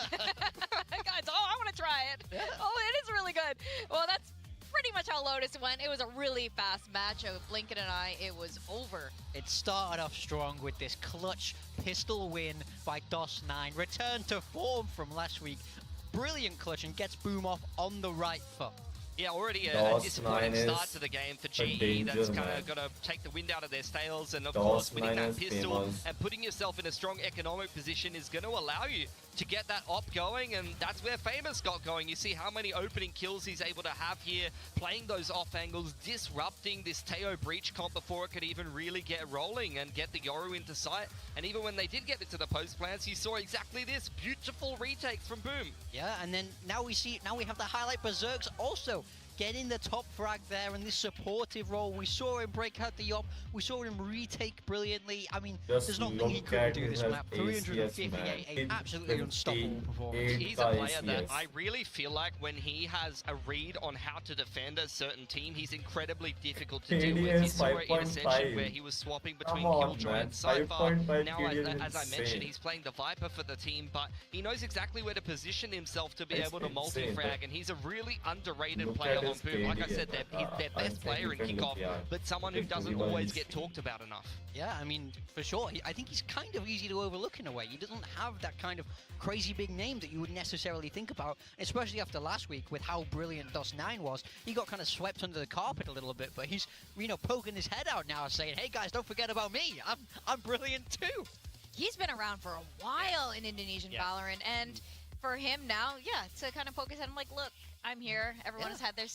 Speaker 4: Guys, I want to try it. Oh, it is really good. Well, that's pretty much how Lotus went. It was a really fast match. Blink and I, it was over.
Speaker 5: It started off strong with this clutch pistol win by DOS9, return to form from last week. brilliant clutch and gets Boom off on the right foot.
Speaker 6: Yeah, already a disappointing start to the game for GE. That's kind of got to take the wind out of their sails, and of course winning that pistol and putting yourself in a strong economic position is going to allow you to get that op going, and that's where Famous got going. You see how many opening kills he's able to have here, playing those off angles, disrupting this Teo breach comp before it could even really get rolling and get the Yoru into sight. And even when they did get into the post plants, you saw exactly this, beautiful retakes from Boom.
Speaker 5: Yeah, and then now we have the highlight Berserks also getting the top frag there in this supportive role. We saw him break out the op. We saw him retake brilliantly. I mean, there's nothing he couldn't do this map. 358, an absolutely unstoppable performance.
Speaker 6: He's a player that I really feel like when he has a read on how to defend a certain team, he's incredibly difficult to deal with. You saw it in Ascension where he was swapping between Killjoy and Cypher. Now, as I mentioned, he's playing the Viper for the team, but he knows exactly where to position himself to be able to multi-frag, and he's a really underrated player on Boom. Like I said, he's their best player in kickoff, but someone who doesn't always get talked about enough.
Speaker 5: Yeah, I mean, for sure. I think he's kind of easy to overlook in a way. He doesn't have that kind of crazy big name that you would necessarily think about, especially after last week with how brilliant Dust9 was. He got kind of swept under the carpet a little bit, but he's, you know, poking his head out now saying, hey guys, don't forget about me. I'm brilliant too.
Speaker 4: He's been around for a while in Indonesian Valorant, and for him now, to kind of poke his head, I'm like, look, I'm here. Everyone has had their,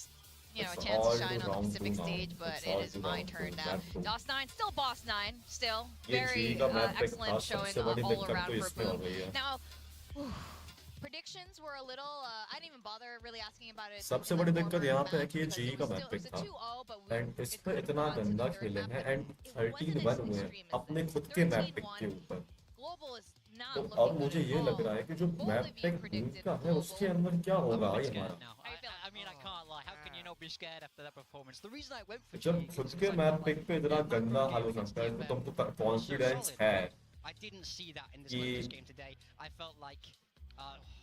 Speaker 4: you know, a chance to shine on the Pacific stage, but it is my turn now. Dust9, still Boss 9, still very excellent showing all around for Boom. Now, predictions were a little, I didn't even bother really asking about it.
Speaker 2: सबसे बड़ी दिक्कत यहाँ पे है कि ये GE का map pick था, एंड इस पे इतना गंदा खेले हैं, एंड 13-1 हुए हैं अपने खुद के मैप पिक के ऊपर. तो अब मुझे ये लग रहा है कि जो मैप पिक का है उसके अंदर क्या होगा ये हमारा.
Speaker 5: I mean, I can't lie. How can you not be scared after that performance? The reason I went for
Speaker 2: जब खुद के मैप पिक पे इतना गंदा हाल हो सकता है तो तुमको कॉन्फिडेंस है.
Speaker 5: I didn't see that in this game today. I felt like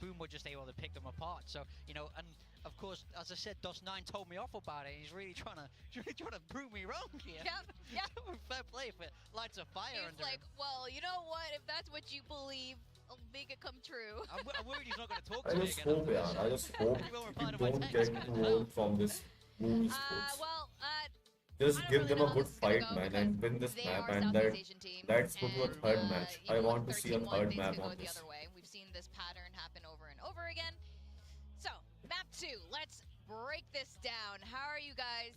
Speaker 5: Boom were just able to pick them apart. So, you know, and of course, as I said, Dust9 told me off about it. He's really trying to prove me wrong here.
Speaker 4: Yeah.
Speaker 5: Fair play if it lights a fire under
Speaker 4: like,
Speaker 5: him.
Speaker 4: well, you know what? If that's what you believe, I'll make it come true.
Speaker 5: I'm worried he's not going to talk to me again.
Speaker 2: I just hope you don't get involved from this movie sports. Just give them a good fight, man, and win this map, and let's go to a third match. I want to see a third map on this.
Speaker 4: We've seen this pattern happen over and over again. So, map 2, let's break this down. How are you guys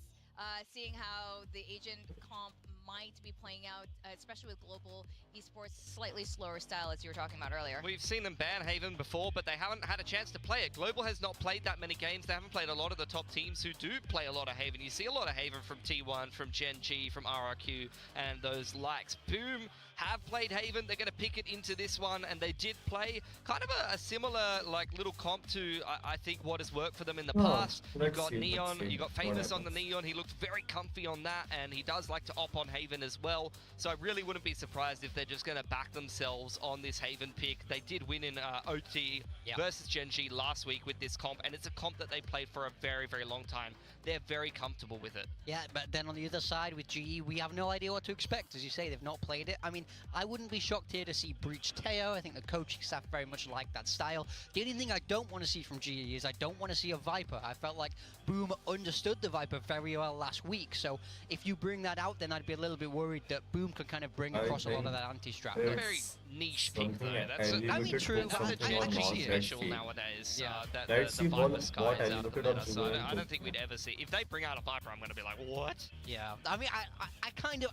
Speaker 4: seeing how the Agent comp might be playing out, especially with global esports, slightly slower style as you were talking about earlier?
Speaker 6: We've seen them ban Haven before, but they haven't had a chance to play it. Global has not played that many games. They haven't played a lot of the top teams who do play a lot of Haven. You see a lot of Haven from T1, from Gen G, from RRQ, and those likes. Boom have played Haven. They're going to pick it into this one, and they did play kind of a similar like little comp to I think what has worked for them in the past. You got Neon, you got Famous on the Neon. He looked very comfy on that, and he does like to op on Haven as well. So I really wouldn't be surprised if they're just going to back themselves on this Haven pick. They did win in OT versus Gen G last week with this comp, and it's a comp that they played for a very, very long time. They're very comfortable with it. Yeah,
Speaker 5: but then on the other side with GE, we have no idea what to expect. As you say, they've not played it. I mean, I wouldn't be shocked here to see Breach Teo. I think the coaching staff very much like that style. The only thing I don't want to see from GE is I don't want to see a Viper. I felt like Boom understood the Viper very well last week. So if you bring that out, then I'd be a little bit worried that Boom could kind of bring across a lot of that anti-strap.
Speaker 6: A very niche pick though. That's
Speaker 5: I mean, true.
Speaker 6: actually special nowadays.
Speaker 5: Yeah.
Speaker 2: Let's see what
Speaker 6: I don't think we'd ever see. If they bring out a Viper, I'm going to be like, what?
Speaker 5: Yeah. I mean,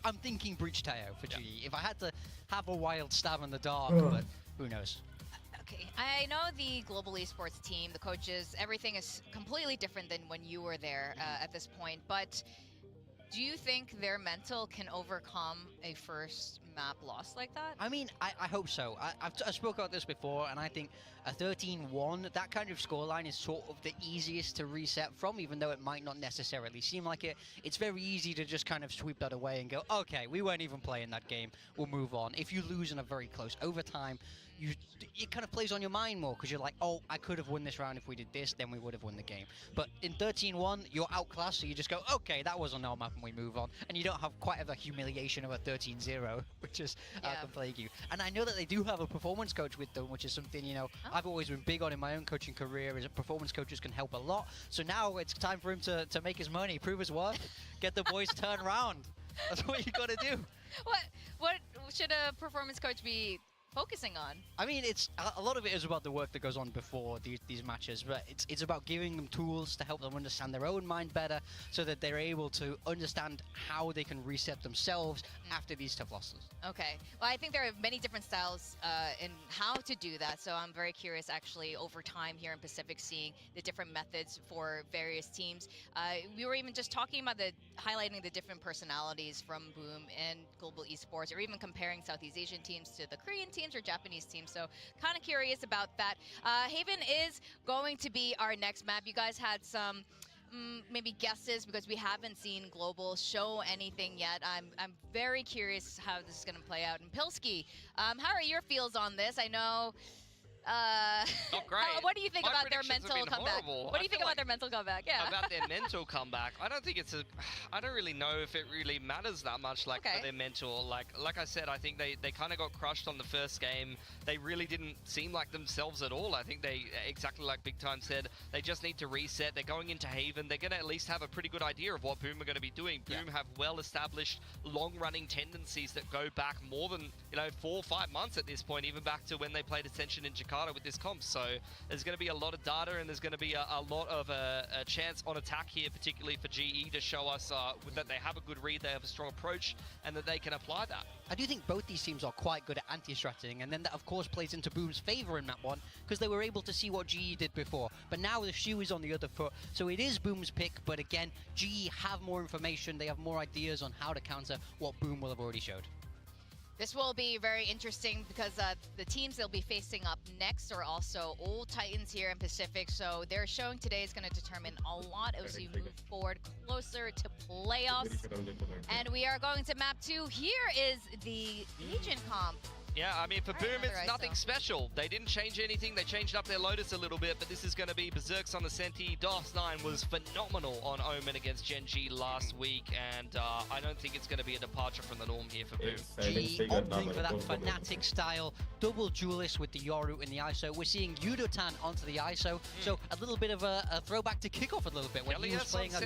Speaker 5: I'm thinking Breach Teo for GE. If I had to have a wild stab in the dark, but who knows?
Speaker 4: Okay, I know the global esports team, the coaches, everything is completely different than when you were there at this point, but do you think their mental can overcome a first map loss like that?
Speaker 5: I mean, I hope so. I've spoke about this before, and I think a 13-1, that kind of scoreline is sort of the easiest to reset from, even though it might not necessarily seem like it. It's very easy to just kind of sweep that away and go, okay, we weren't even playing that game, we'll move on. If you lose in a very close overtime, it kind of plays on your mind more because you're like, oh, I could have won this round if we did this, then we would have won the game. But in 13-1, you're outclassed, so you just go, okay, that was on our map, and we move on. And you don't have quite the humiliation of a 13-0, which is can plague you. And I know that they do have a performance coach with them, which is something, you know, I've always been big on in my own coaching career, is that performance coaches can help a lot. So now it's time for him to make his money, prove his worth, get the boys turned around. That's what you got to do.
Speaker 4: What should a performance coach be focusing on?
Speaker 5: I mean, it's a lot of it is about the work that goes on before these matches, but it's about giving them tools to help them understand their own mind better, so that they're able to understand how they can reset themselves after these tough losses.
Speaker 4: Okay. Well, I think there are many different styles in how to do that, so I'm very curious actually over time here in Pacific, seeing the different methods for various teams. We were even just talking about highlighting the different personalities from Boom and Global Esports, or even comparing Southeast Asian teams to the Korean teams or Japanese teams, so kind of curious about that. Haven is going to be our next map. You guys had some maybe guesses, because we haven't seen Global show anything yet. I'm very curious how this is going to play out. And Pilski, how are your feels on this? I know.
Speaker 6: Not great.
Speaker 4: What do you think
Speaker 6: My
Speaker 4: about their
Speaker 6: predictions have
Speaker 4: mental
Speaker 6: been
Speaker 4: comeback?
Speaker 6: horrible.
Speaker 4: What do you
Speaker 6: I
Speaker 4: think
Speaker 6: feel
Speaker 4: about their mental comeback? Yeah.
Speaker 6: About their mental comeback, I don't think I don't really know if it really matters that much, like for their mental. Like I said, I think they kind of got crushed on the first game. They really didn't seem like themselves at all. I think they, exactly like Big Time said, they just need to reset. They're going into Haven. They're going to at least have a pretty good idea of what Boom are going to be doing. Boom have well-established, long-running tendencies that go back more than 4 or 5 months at this point, even back to when they played Ascension in Jakarta with this comp. So there's going to be a lot of data, and there's going to be a lot of a chance on attack here, particularly for GE, to show us that they have a good read, they have a strong approach, and that they can apply that.
Speaker 5: I do think both these teams are quite good at anti-stratting, and then that of course plays into Boom's favor in map 1, because they were able to see what GE did before. But now the shoe is on the other foot, so it is Boom's pick, but again, GE have more information, they have more ideas on how to counter what Boom will have already showed.
Speaker 4: This will be very interesting, because the teams they'll be facing up next are also old Titans here in Pacific. So their showing today is going to determine a lot as we move forward closer to playoffs. And we are going to map 2. Here is the Agent comp.
Speaker 6: Yeah, I mean, for Boom, it's nothing special. They didn't change anything. They changed up their Lotus a little bit, but this is going to be Berserks on the Senti. DOS9 was phenomenal on Omen against Gen G last week, and I don't think it's going to be a departure from the norm here for Boom.
Speaker 5: G opting for that Fnatic style double duelist with the Yoru in the ISO. We're seeing Yudotan onto the ISO, so a little bit of a throwback to Kickoff a little bit when he was playing as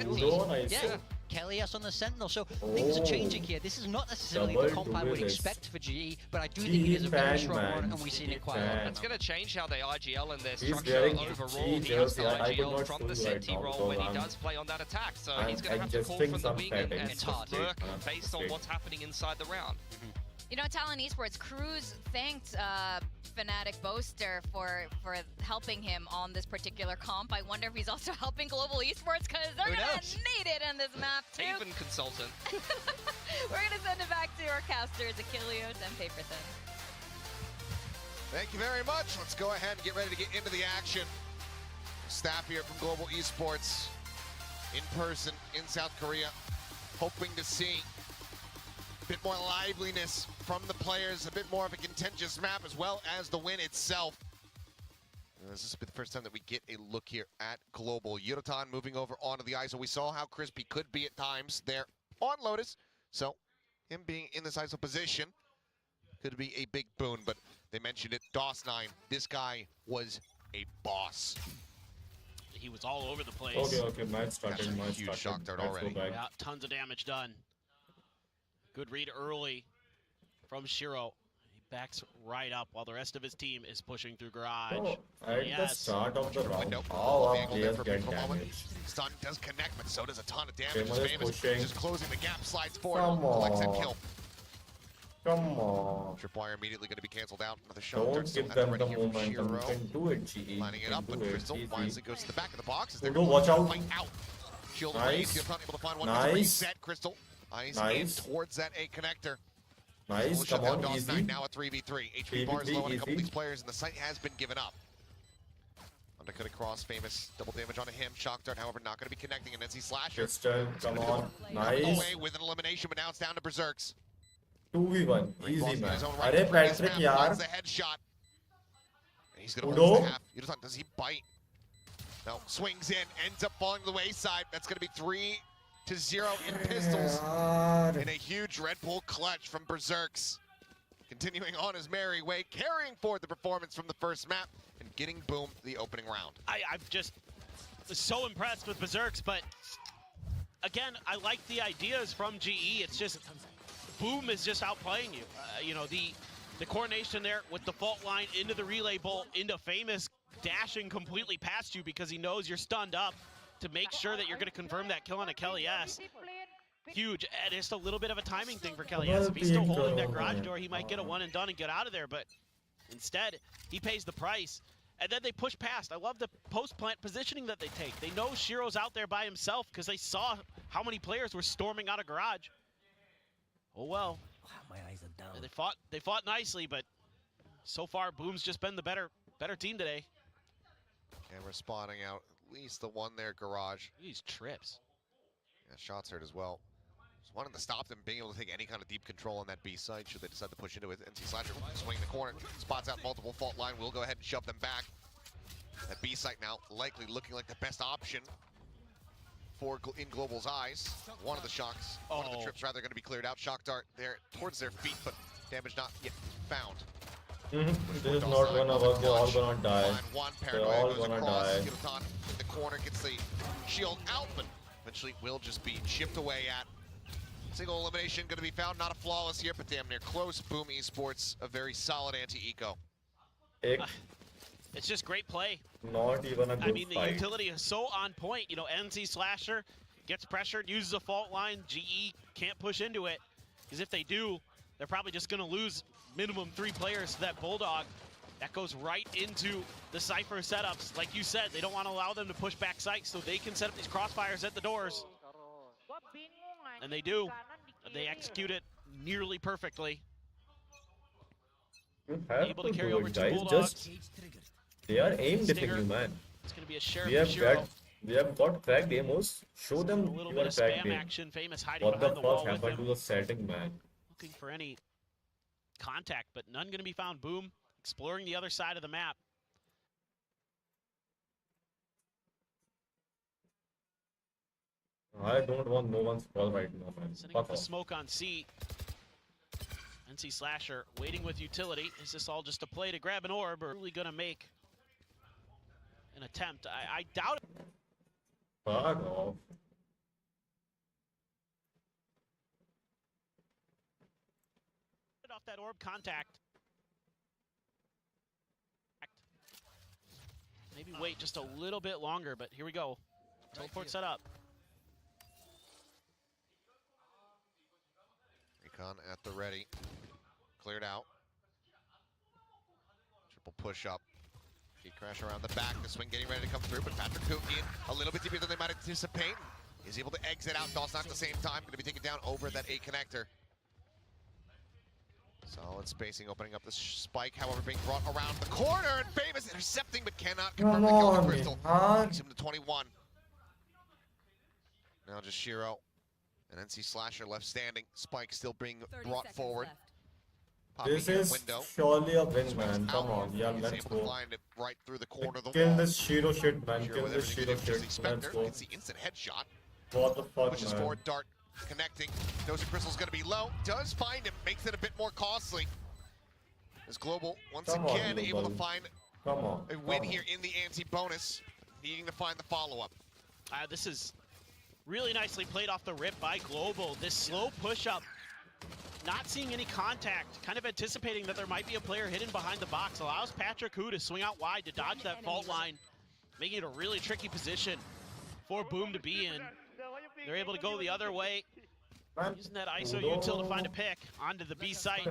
Speaker 2: yeah.
Speaker 5: Kellyas on the Sentinel, so things are changing here. This is not necessarily the comp I would expect for GE, but I do think it is a very strong one, and we've seen it quite a lot.
Speaker 6: It's going to change how they IGL and their structure overall. He has the IGL from the Senti role when he does play on that attack, so he's going to have to call from the wing and work based on what's happening inside the round.
Speaker 4: You know, Talon Esports, Cruz thanked Fnatic Boaster for helping him on this particular comp. I wonder if he's also helping Global Esports, because they're going to need it in this map too.
Speaker 6: Haven consultant.
Speaker 4: We're going to send it back to our casters, Achilles and Paperthin.
Speaker 1: Thank you very much. Let's go ahead and get ready to get into the action. Staff here from Global Esports in person in South Korea, hoping to see a bit more liveliness from the players, a bit more of a contentious map, as well as the win itself. And this will be the first time that we get a look here at Global. Yudotan moving over onto the ISO. We saw how crispy could be at times there on Lotus, so him being in this ISO position could be a big boon, but they mentioned it, DOS9, this guy was a boss.
Speaker 3: He was all over the place.
Speaker 2: Okay, match started,
Speaker 1: huge shock dart already.
Speaker 3: Yeah, tons of damage done. Good read early from Shiro. He backs right up while the rest of his team is pushing through garage.
Speaker 2: At the start of the round, how our players get damaged.
Speaker 1: Stun does connect, but so does a ton of damage.
Speaker 2: Famous
Speaker 1: just closing the gap, slides forward,
Speaker 2: Come on.
Speaker 1: collects that kill.
Speaker 2: Come on.
Speaker 1: Tripwire immediately going to be canceled out. Another shot.
Speaker 2: Don't give them the momentum. You can do it, GE.
Speaker 1: Lining it up, but Crystal wisely goes to the back of the box.
Speaker 2: Udo, watch out.
Speaker 1: Shield
Speaker 2: Nice.
Speaker 1: You're probably able to find one.
Speaker 2: Nice.
Speaker 1: Reset, Crystal. Nice.
Speaker 2: Nice.
Speaker 1: Towards that A connector.
Speaker 2: Nice, come on, easy.
Speaker 1: Now a 3v3. HP bar is low on a couple of these players, and the site has been given up. Undercut across, famous double damage onto him. Shock dart, however, not going to be connecting, and NC Slasher.
Speaker 2: Crystal, come on. Nice.
Speaker 1: Away with an elimination, but now it's down to Berserks.
Speaker 2: 2v1, easy man.
Speaker 1: Right
Speaker 2: Arey Patrick, yaar.
Speaker 1: The headshot. He's gonna hold the half. Does he bite? No, swings in, ends up falling to the wayside. That's gonna be 3-0 in pistols. In a huge Red Bull clutch from Berserks. Continuing on his merry way, carrying forward the performance from the first map and getting Boom the opening round.
Speaker 3: I'm just so impressed with Berserks, but again, I like the ideas from GE. It's just Boom is just outplaying you. You know, the coordination there with the fault line into the relay bolt, into Famous dashing completely past you because he knows you're stunned up to make sure that you're going to confirm that kill on a Kelly S. Huge, and just a little bit of a timing thing for Kelly S. If he's still holding that garage door, he might get a one and done and get out of there, but instead, he pays the price. And then they push past. I love the post-plant positioning that they take. They know Shiro's out there by himself because they saw how many players were storming out of garage. Oh well.
Speaker 7: My eyes are down.
Speaker 3: They fought nicely, but so far Boom's just been the better team today.
Speaker 1: Camera spotting out at least the one there, garage.
Speaker 3: These trips.
Speaker 1: Yeah, shots heard as well. Just wanted to stop them being able to take any kind of deep control on that B side should they decide to push into it. NC Slasher swinging the corner, spots out multiple fault line, will go ahead and shove them back. That B site now likely looking like the best option for in Global's eyes. One of the shocks, one of the trips rather going to be cleared out. Shock dart there towards their feet, but damage not yet found.
Speaker 2: This is not gonna work, they're all gonna die. They're all gonna die.
Speaker 1: In the corner gets the shield out, but eventually will just be chipped away at. Single elimination going to be found, not a flawless here, but damn near close. Boom Esports, a very solid anti-eco.
Speaker 3: It's just great play.
Speaker 2: Not even a good
Speaker 3: I mean, the
Speaker 2: fight.
Speaker 3: utility is so on point. You know, NC Slasher gets pressured, uses a fault line. GE can't push into it, because if they do, they're probably just going to lose minimum 3 players to that Bulldog. That goes right into the Cypher setups. Like you said, they don't want to allow them to push back sites so they can set up these crossfires at the doors. And they do. They execute it nearly perfectly. Able to carry over 2 Bulldogs.
Speaker 2: They are aim dipping you, man.
Speaker 3: It's going to be a share
Speaker 2: We have got cracked demos. Show them
Speaker 3: a little
Speaker 2: you
Speaker 3: bit
Speaker 2: are
Speaker 3: of
Speaker 2: cracked
Speaker 3: spam
Speaker 2: game.
Speaker 3: action. Famous hiding
Speaker 2: What the
Speaker 3: behind the wall
Speaker 2: fuck
Speaker 3: with
Speaker 2: happened
Speaker 3: him.
Speaker 2: to the setting, man?
Speaker 3: Looking for any contact, but none going to be found. Boom, exploring the other side of the map.
Speaker 2: I don't want no one's call right now, man.
Speaker 3: Setting up the smoke on C. NC Slasher waiting with utility. Is this all just a play to grab an orb, or really going to make an attempt? I doubt it.
Speaker 2: Fuck off.
Speaker 3: Off that orb contact. Maybe wait just a little bit longer, but here we go. Teleport set up.
Speaker 1: Recon at the ready. Cleared out. Triple push up. He crash around the back. The swing getting ready to come through, but Patrick Putin a little bit deeper than they might anticipate. He's able to exit out. Dawson at the same time. Going to be taken down over that A connector. Solid spacing, opening up the spike, however, being brought around the corner, and Famous intercepting, but cannot confirm the kill to Crystal. Takes him to 21. Now just Shiro and NC Slasher left standing. Spike still being brought forward.
Speaker 2: This is surely a win, man. Come on, yeah, let's go.
Speaker 1: Find it right through the corner of the
Speaker 2: Kill
Speaker 1: wall.
Speaker 2: this Shiro shit, man.
Speaker 1: Shiro
Speaker 2: Kill
Speaker 1: with
Speaker 2: this
Speaker 1: everything
Speaker 2: Shiro
Speaker 1: he did,
Speaker 2: shit.
Speaker 1: Spectre,
Speaker 2: Let's
Speaker 1: you
Speaker 2: go.
Speaker 1: can see instant headshot.
Speaker 2: What the fuck,
Speaker 1: Pushes
Speaker 2: man?
Speaker 1: forward, dart connecting. Knows the Crystal's going to be low. Does find him, makes it a bit more costly. As Global once again able to find a win here in the anti-bonus, needing to find the follow-up.
Speaker 3: This is really nicely played off the rip by Global. This slow push-up, not seeing any contact, kind of anticipating that there might be a player hidden behind the box, allows Patrick Hu to swing out wide to dodge that fault line, making it a really tricky position for Boom to be in. They're able to go the other way, using that ISO util to find a pick onto the B site,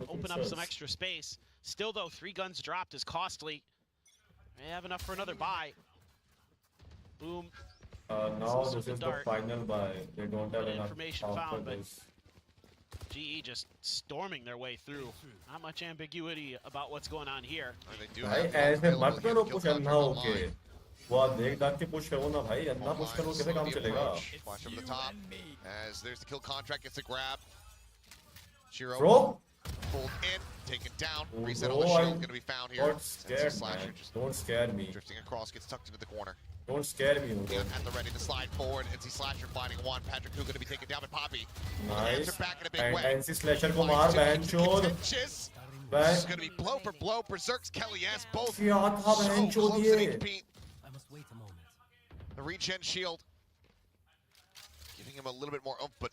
Speaker 3: open up some extra space. Still though, 3 guns dropped is costly. They have enough for another buy. Boom.
Speaker 2: Now this is the final buy. They don't have enough
Speaker 3: information found, but GE just storming their way through. Not much ambiguity about what's going on here.
Speaker 1: They do
Speaker 2: भाई ऐसे मत करो कुछ अन्ना होके वो देख दाख के पुश करो ना भाई अन्ना पुश करो कैसे काम चलेगा
Speaker 1: Watch over the top as there's the kill contract, gets a grab. Shiro
Speaker 2: bro
Speaker 1: Pulled in, taken down. Reset on the shield, gonna be found here.
Speaker 2: Got scared, man. Don't scare me.
Speaker 1: Drifting across, gets tucked into the corner.
Speaker 2: Don't scare me,
Speaker 1: Leon at the ready to slide forward. NC Slasher fighting one. Patrick who gonna be taken down by Poppy.
Speaker 2: Nice.
Speaker 1: Back in a big way.
Speaker 2: NC Slasher को मार बहनचोद.
Speaker 1: This is gonna be blow for blow. Berserk's Kelly S. Both
Speaker 2: क्या था
Speaker 1: so
Speaker 2: बहनचोद
Speaker 1: close
Speaker 2: ये?
Speaker 1: in HP. The regen shield giving him a little bit more oomph, but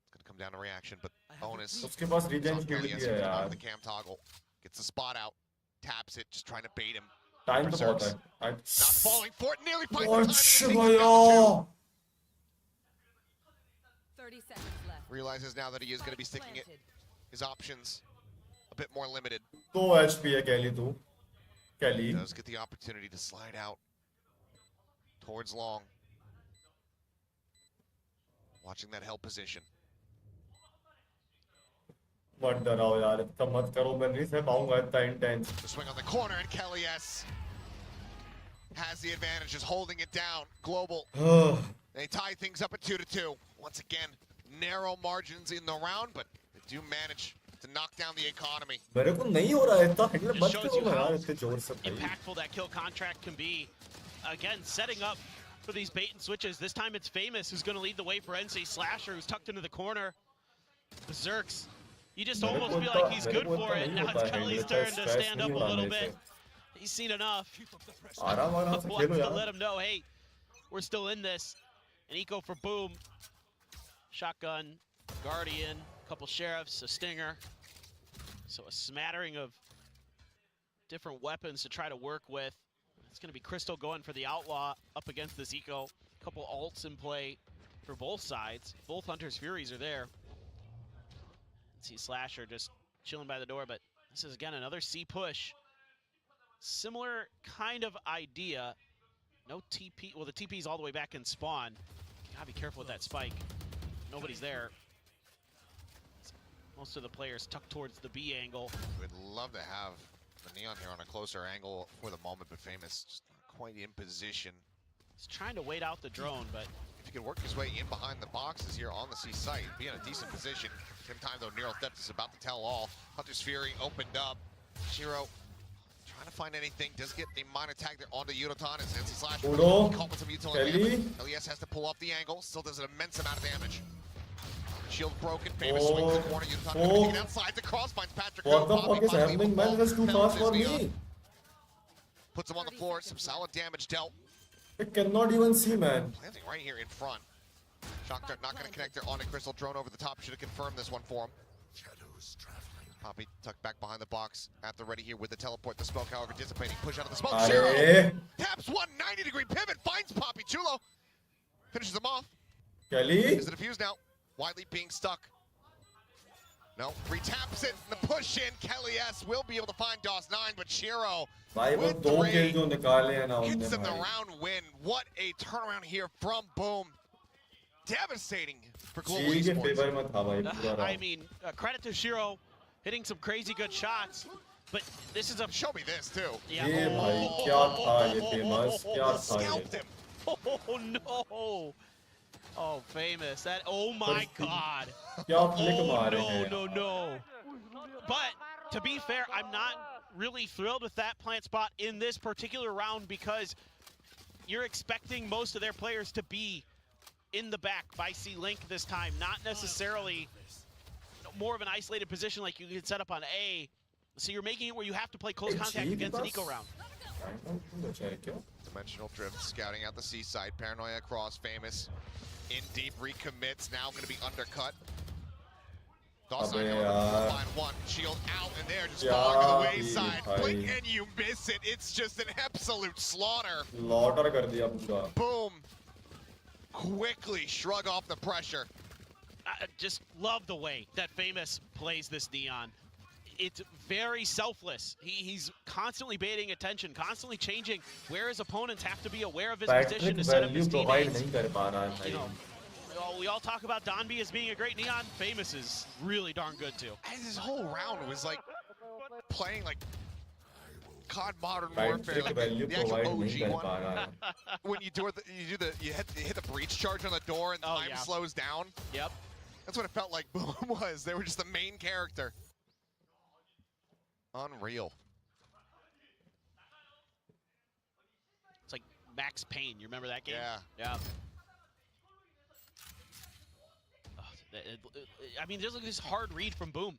Speaker 1: it's gonna come down to reaction. But bonus.
Speaker 2: उसके पास regen shield
Speaker 1: Kelly
Speaker 2: भी
Speaker 1: S
Speaker 2: है
Speaker 1: off
Speaker 2: यार.
Speaker 1: the cam toggle, gets the spot out, taps it, just trying to bait him.
Speaker 2: Time तो बहुत है.
Speaker 1: Not falling for it, nearly finds
Speaker 2: और
Speaker 1: the time.
Speaker 2: भैया.
Speaker 7: 30 seconds left.
Speaker 1: Realizes now that he is going to be sticking it. His options a bit more limited.
Speaker 2: 2 HP है Kelly तू. Kelly.
Speaker 1: Does get the opportunity to slide out towards long. Watching that held position.
Speaker 2: मत डराओ यार, इतना मत करो, मैं नहीं सह पाऊंगा इतना intense.
Speaker 1: The swing on the corner and Kelly S has the advantage, just holding it down. Global. They tie things up at 2-2. Once again, narrow margins in the round, but they do manage to knock down the economy.
Speaker 2: मेरे को नहीं हो रहा है इतना handle मत
Speaker 3: Shows
Speaker 2: करो
Speaker 3: you
Speaker 2: ना
Speaker 3: how
Speaker 2: यार इतने जोर से भाई.
Speaker 3: impactful that kill contract can be. Again, setting up for these bait and switches. This time it's Famous who's going to lead the way for NC Slasher, who's tucked into the corner. Berserks, you just almost feel like he's good for it. Now it's Kelly's turn to stand up a little bit. He's seen enough.
Speaker 2: आराम से खेलो
Speaker 3: To
Speaker 2: यार.
Speaker 3: let him know, hey, we're still in this. An eco for Boom. Shotgun, Guardian, a couple Sheriffs, a Stinger. So a smattering of different weapons to try to work with. It's going to be Crystal going for the Outlaw up against this eco. A couple ults in play for both sides. Both Hunter's Furies are there. See Slasher just chilling by the door, but this is again another C push. Similar kind of idea. No TP. Well, the TP is all the way back in spawn. Gotta be careful with that spike. Nobody's there. Most of the players tucked towards the B angle.
Speaker 1: We'd love to have the Neon here on a closer angle for the moment, but Famous just not quite in position.
Speaker 3: He's trying to wait out the drone, but
Speaker 1: if he can work his way in behind the boxes here on the C site, be in a decent position. Same time though, Neural Theft is about to tell all. Hunter's Fury opened up. Shiro trying to find anything, does get a minor tag there onto Yudotan as NC Slash.
Speaker 2: Udo,
Speaker 1: Caught with some util
Speaker 2: Kelly.
Speaker 1: advantage. Elias has to pull off the angle, still does an immense amount of damage. Shield broken, Famous swings the corner, Yudotan taken outside the cross, finds Patrick.
Speaker 2: What the fuck is happening, man? That's too fast for me.
Speaker 1: Puts him on the floor, some solid damage dealt.
Speaker 2: I cannot even see, man.
Speaker 1: Planting right here in front. Shock Dart not going to connect there on a Crystal drone over the top. Should have confirmed this one for him. Poppy tucked back behind the box at the ready here with the teleport. The smoke, however, dissipating. Push out of the smoke. Shiro taps 190-degree pivot. Finds Poppy. Chulo finishes him off.
Speaker 2: Kelly.
Speaker 1: Is the defuse now? Widely being stuck. No, retaps it. The push in. Kelly S will be able to find DOS9, but Shiro
Speaker 2: भाई वो दो किल जो निकाले हैं ना उनने
Speaker 1: gets them the
Speaker 2: भाई.
Speaker 1: round win. What a turnaround here from Boom. Devastating for Global
Speaker 2: जी के
Speaker 1: Esports.
Speaker 2: फेवर में था भाई पूरा
Speaker 3: I
Speaker 2: round.
Speaker 3: mean, credit to Shiro hitting some crazy good shots. But this is a
Speaker 1: Show me this too.
Speaker 3: yeah.
Speaker 2: ये भाई क्या था ये फेमस क्या था ये.
Speaker 1: Scalped him.
Speaker 3: Oh no! Oh, Famous! That oh my God!
Speaker 2: क्या flick
Speaker 3: Oh
Speaker 2: मारे
Speaker 3: no
Speaker 2: हैं.
Speaker 3: no no! But to be fair, I'm not really thrilled with that plant spot in this particular round because you're expecting most of their players to be in the back by C-Link this time, not necessarily more of an isolated position like you could set up on A. So you're making it where you have to play close contact against an eco round.
Speaker 1: Dimensional drift scouting out the seaside. Paranoia across. Famous in deep recommits. Now going to be undercut. DOS9 will find one. Shield out and there, just falling to the wayside. Blink and you miss it. It's just an absolute slaughter.
Speaker 2: लॉटर कर दिया पूरा.
Speaker 1: Boom. Quickly shrug off the pressure.
Speaker 3: I just love the way that Famous plays this Neon. It's very selfless. He's constantly baiting attention, constantly changing where his opponents have to be aware of his position to set up his teammates.
Speaker 2: नहीं कर पा रहा है
Speaker 3: You
Speaker 2: भाई.
Speaker 3: know, we all talk about Donby as being a great Neon. Famous is really darn good too.
Speaker 1: And this whole round was like playing like COD Modern
Speaker 2: Right
Speaker 1: Warfare,
Speaker 2: click
Speaker 1: like
Speaker 2: value
Speaker 1: the actual
Speaker 2: provide नहीं
Speaker 1: OG
Speaker 2: कर
Speaker 1: one.
Speaker 2: पा रहा है.
Speaker 1: When you hit the breach charge on the door and
Speaker 3: Oh,
Speaker 1: time
Speaker 3: yeah.
Speaker 1: slows down.
Speaker 3: Yep.
Speaker 1: That's what it felt like Boom was. They were just the main character. Unreal.
Speaker 3: It's like Max Payne. You remember that game?
Speaker 1: Yeah.
Speaker 3: Yeah. I mean, there's like this hard read from Boom.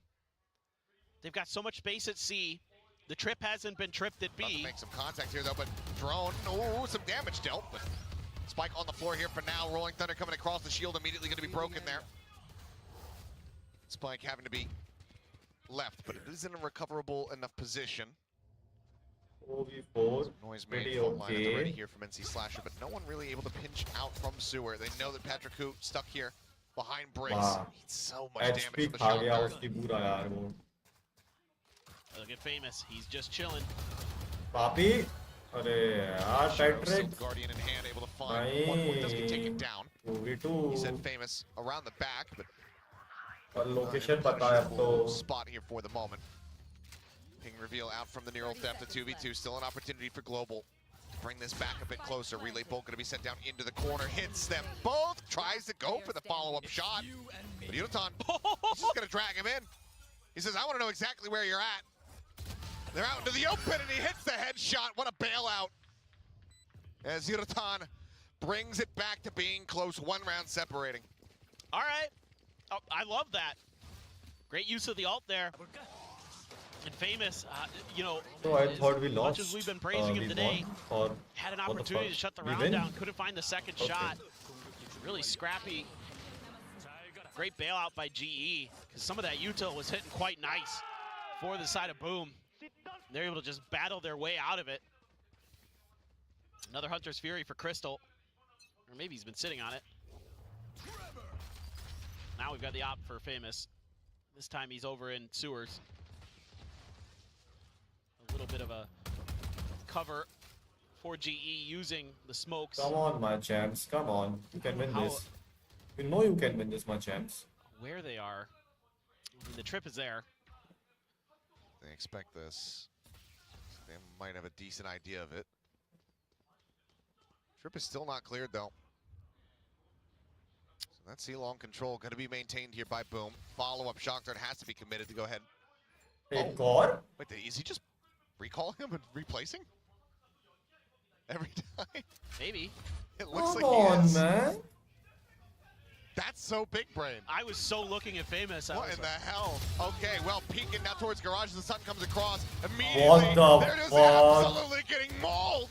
Speaker 3: They've got so much space at C. The trip hasn't been tripped at
Speaker 1: About to
Speaker 3: B.
Speaker 1: make some contact here though, but drone, oh, some damage dealt, but Spike on the floor here for now. Rolling Thunder coming across the shield, immediately going to be broken there. Spike having to be left, but it is in a recoverable enough position.
Speaker 2: 4v4,
Speaker 1: Noise made
Speaker 2: pretty
Speaker 1: full line at the ready
Speaker 2: okay.
Speaker 1: here from NC Slasher, but no one really able to pinch out from Sewer. They know that Patrick Hu stuck here behind Briggs.
Speaker 2: Wow.
Speaker 1: Needs so much damage
Speaker 2: HP
Speaker 1: from the
Speaker 2: खा
Speaker 1: shot
Speaker 2: गया
Speaker 1: guard.
Speaker 2: उसकी पूरा यार वो.
Speaker 3: Look at Famous. He's just chilling.
Speaker 2: पापी, अरे यार
Speaker 1: Shiro,
Speaker 2: Patrick.
Speaker 1: still Guardian in hand, able to find one more. Does get taken down.
Speaker 2: 2v2.
Speaker 1: He said Famous around the back, but
Speaker 2: और location पता है अब तो.
Speaker 1: spot here for the moment. Ping reveal out from the near ult depth of 2v2. Still an opportunity for Global to bring this back a bit closer. Relay Bolt going to be sent down into the corner. Hits them both. Tries to go for the follow-up shot. But Yutan, he's just going to drag him in. He says, I want to know exactly where you're at. They're out into the open and he hits the headshot. What a bailout. As Yutan brings it back to being close. 1 round separating.
Speaker 3: All right. Oh, I love that. Great use of the ult there. And Famous, you know,
Speaker 2: So I thought we
Speaker 3: as
Speaker 2: lost.
Speaker 3: much as we've been praising him
Speaker 2: we
Speaker 3: today,
Speaker 2: won, or
Speaker 3: had an
Speaker 2: what the
Speaker 3: opportunity
Speaker 2: fuck?
Speaker 3: to shut the
Speaker 2: We
Speaker 3: round
Speaker 2: win?
Speaker 3: down, couldn't find the second
Speaker 2: Okay.
Speaker 3: shot. Really scrappy. Great bailout by GE, because some of that util was hitting quite nice for the side of Boom. They're able to just battle their way out of it. Another Hunter's Fury for Crystal. Or maybe he's been sitting on it. Now we've got the op for Famous. This time he's over in Sewers. A little bit of a cover for GE using the smokes.
Speaker 2: Come on, my champs. Come on. You can win this. You know you can win this, my champs.
Speaker 3: Where they are. I mean, the trip is there.
Speaker 1: They expect this. They might have a decent idea of it. Trip is still not cleared though. So that's C-long control going to be maintained here by Boom. Follow-up shot dart has to be committed to go ahead.
Speaker 2: Hey, God.
Speaker 1: Wait, is he just recalling him and replacing? Every time?
Speaker 3: Maybe.
Speaker 1: It looks
Speaker 2: Come
Speaker 1: like he
Speaker 2: on,
Speaker 1: is.
Speaker 2: man.
Speaker 1: That's so big brain.
Speaker 3: I was so looking at Famous.
Speaker 1: What in the hell? Okay, well, peeking now towards Garage as the sun comes across.
Speaker 2: What
Speaker 1: Immediately,
Speaker 2: the
Speaker 1: they're just
Speaker 2: fuck?
Speaker 1: absolutely getting mauled.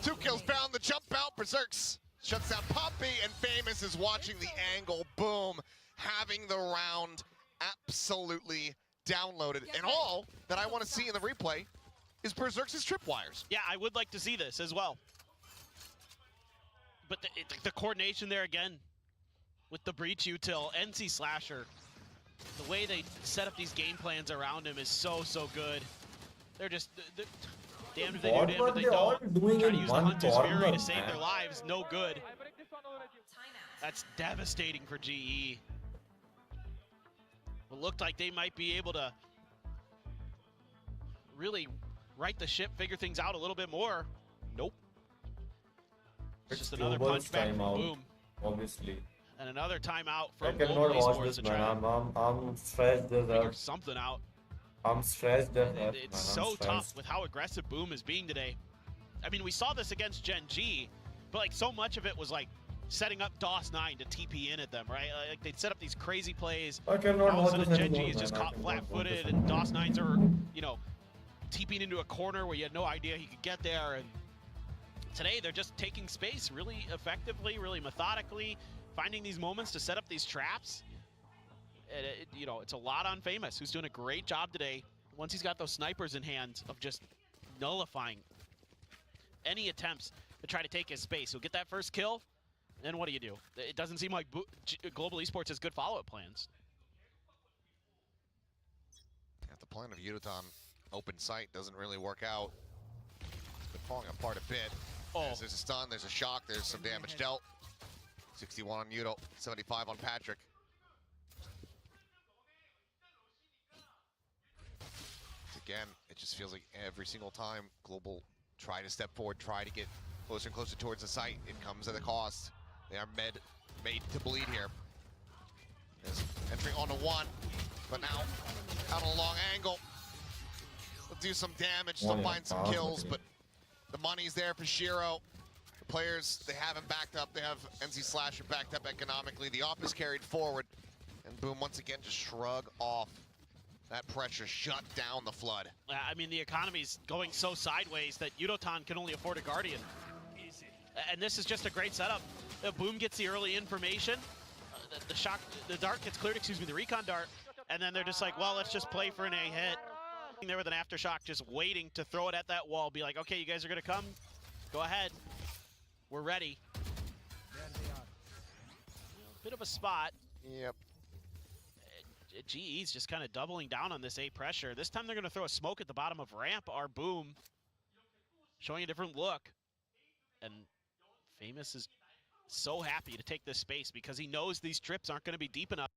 Speaker 1: 2 kills found, the jump out, Berserks shuts down Poppy, and Famous is watching the angle. Boom, having the round absolutely downloaded. And all that I want to see in the replay is Berserks' tripwires.
Speaker 3: Yeah, I would like to see this as well. But the coordination there again with the breach util, NC Slasher, the way they set up these game plans around him is so good. They're just damned if they do,
Speaker 2: What
Speaker 3: damned
Speaker 2: were
Speaker 3: if they
Speaker 2: they all
Speaker 3: don't.
Speaker 2: doing
Speaker 3: Trying to
Speaker 2: in
Speaker 3: use the
Speaker 2: one
Speaker 3: Hunter's Fury
Speaker 2: corner,
Speaker 3: to save
Speaker 2: man?
Speaker 3: their lives, no good. That's devastating for GE. It looked like they might be able to really right the ship, figure things out a little bit more. Nope. It's just another
Speaker 2: Global's
Speaker 3: punch back from
Speaker 2: timeout,
Speaker 3: Boom.
Speaker 2: obviously.
Speaker 3: And another timeout
Speaker 2: I
Speaker 3: from
Speaker 2: cannot
Speaker 3: Global
Speaker 2: watch
Speaker 3: Esports
Speaker 2: this,
Speaker 3: to try
Speaker 2: man.
Speaker 3: to
Speaker 2: I'm stressed as
Speaker 3: figure
Speaker 2: hell.
Speaker 3: something out.
Speaker 2: I'm stressed as hell, man.
Speaker 3: It's
Speaker 2: I'm
Speaker 3: so tough
Speaker 2: stressed.
Speaker 3: with how aggressive Boom is being today. I mean, we saw this against Gen G, but like so much of it was like setting up DOS9 to TP in at them, right? Like they'd set up these crazy plays.
Speaker 2: I cannot
Speaker 3: All of a
Speaker 2: watch
Speaker 3: sudden,
Speaker 2: this
Speaker 3: Gen G
Speaker 2: anymore,
Speaker 3: is just
Speaker 2: man. I
Speaker 3: caught
Speaker 2: cannot watch
Speaker 3: flat-footed,
Speaker 2: this
Speaker 3: and
Speaker 2: anymore.
Speaker 3: DOS9s are, you know, TPing into a corner where you had no idea he could get there. And today, they're just taking space really effectively, really methodically, finding these moments to set up these traps. You know, it's a lot on Famous, who's doing a great job today. Once he's got those snipers in hand of just nullifying any attempts to try to take his space. He'll get that first kill, then what do you do? It doesn't seem like Global Esports has good follow-up plans.
Speaker 1: At the plan of Yutan, open sight doesn't really work out. It's been falling apart a bit.
Speaker 3: Oh.
Speaker 1: As there's a stun, there's a shock, there's some damage dealt. 61 on Yuto, 75 on Patrick. Again, it just feels like every single time Global try to step forward, try to get closer and closer towards the site, it comes at a cost. They are made to bleed here. entry onto one, but now out on a long angle. Will do some damage, still find some kills, but the money's there for Shiro. The players, they have him backed up. They have NC Slasher backed up economically. The op is carried forward, and Boom once again just shrug off that pressure, shut down the flood.
Speaker 3: I mean, the economy's going so sideways that Yudotan can only afford a Guardian. And this is just a great setup. Boom gets the early information. The dart gets cleared, the recon dart. And then they're just like, well, let's just play for an A hit. There with an aftershock, just waiting to throw it at that wall. Be like, okay, you guys are gonna come. Go ahead. We're ready. Bit of a spot.
Speaker 1: Yep.
Speaker 3: GE's just kind of doubling down on this A pressure. This time they're gonna throw a smoke at the bottom of ramp. Our Boom showing a different look. And Famous is so happy to take this space because he knows these trips aren't gonna be deep enough.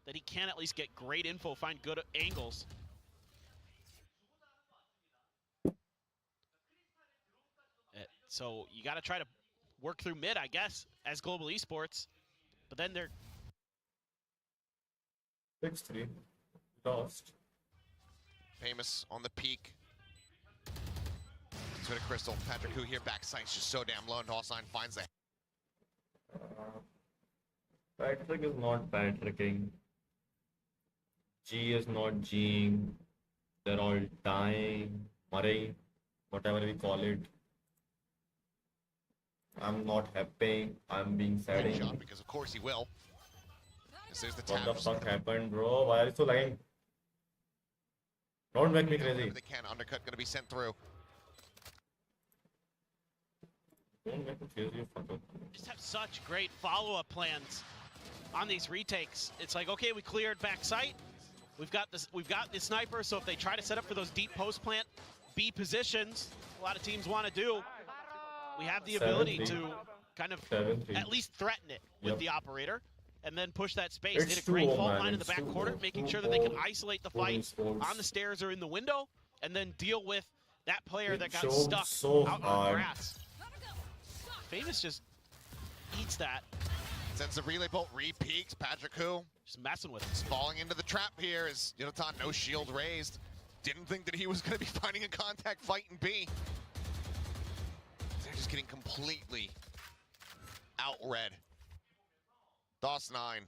Speaker 3: That he can at least get great info, find good angles. So you got to try to work through mid, I guess, as Global Esports. But then they're
Speaker 2: 6-3, lost.
Speaker 1: Famous on the peak. It's with a crystal. Patrick who here backside's just so damn low, and Doss9 finds that.
Speaker 2: Patrick is not Patricking. G is not G'ing. They're all dying, Murray, whatever we call it. I'm not happy. I'm being saddened.
Speaker 1: Shot because of course he will. There's the
Speaker 2: What the
Speaker 1: taps.
Speaker 2: fuck happened, bro? Why are you so lagging? Don't make me crazy.
Speaker 1: Whatever they can, undercut gonna be sent through.
Speaker 2: Don't make me crazy, you fucker.
Speaker 3: just have such great follow-up plans on these retakes. It's like, okay, we cleared back sight. We've got the sniper, so if they try to set up for those deep post plant B positions, a lot of teams want to do, we have the ability to kind of at least threaten it with the operator and then push that space. They did a great fault line in the back quarter, making sure that they can isolate the fight on the stairs or in the window and then deal with that player that got stuck out on grass. Famous just eats that.
Speaker 1: Sends a relay bolt, re-peaks, Patrick who
Speaker 3: just messing with him.
Speaker 1: Falling into the trap here as Yudotan, no shield raised. Didn't think that he was going to be finding a contact fight in B. They're just getting completely out-red. Doss9.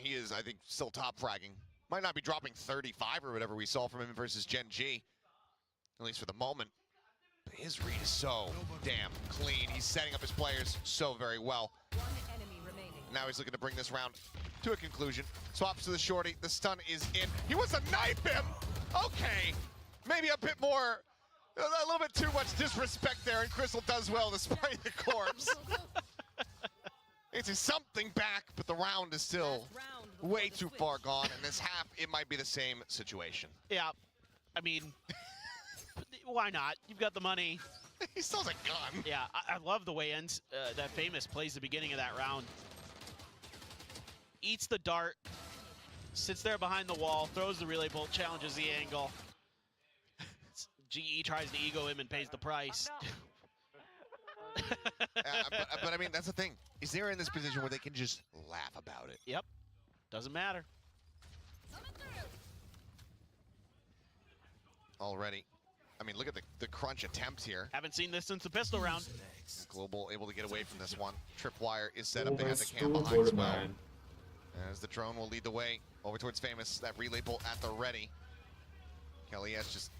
Speaker 1: He is, I think, still top fragging. Might not be dropping 35 or whatever we saw from him versus Gen G. At least for the moment. But his read is so damn clean. He's setting up his players so very well. Now he's looking to bring this round to a conclusion. Swaps to the shorty. The stun is in. He wants to knife him. Okay. Maybe a bit more, a little bit too much disrespect there, and Crystal does well to spray the corpse. It's something back, but the round is still way too far gone. And this half, it might be the same situation.
Speaker 3: Yeah. I mean, why not? You've got the money.
Speaker 1: He still has a gun.
Speaker 3: Yeah, I love the way that Famous plays the beginning of that round. Eats the dart, sits there behind the wall, throws the relay bolt, challenges the angle. GE tries to ego him and pays the price.
Speaker 1: But I mean, that's the thing. Is they're in this position where they can just laugh about it.
Speaker 3: Yep. Doesn't matter.
Speaker 1: Already. I mean, look at the crunch attempt here.
Speaker 3: Haven't seen this since the pistol round.
Speaker 1: Global able to get away from this one. Tripwire is set up. They have the cam behind as well. As the drone will lead the way over towards Famous. That relay bolt at the ready. Kelly S just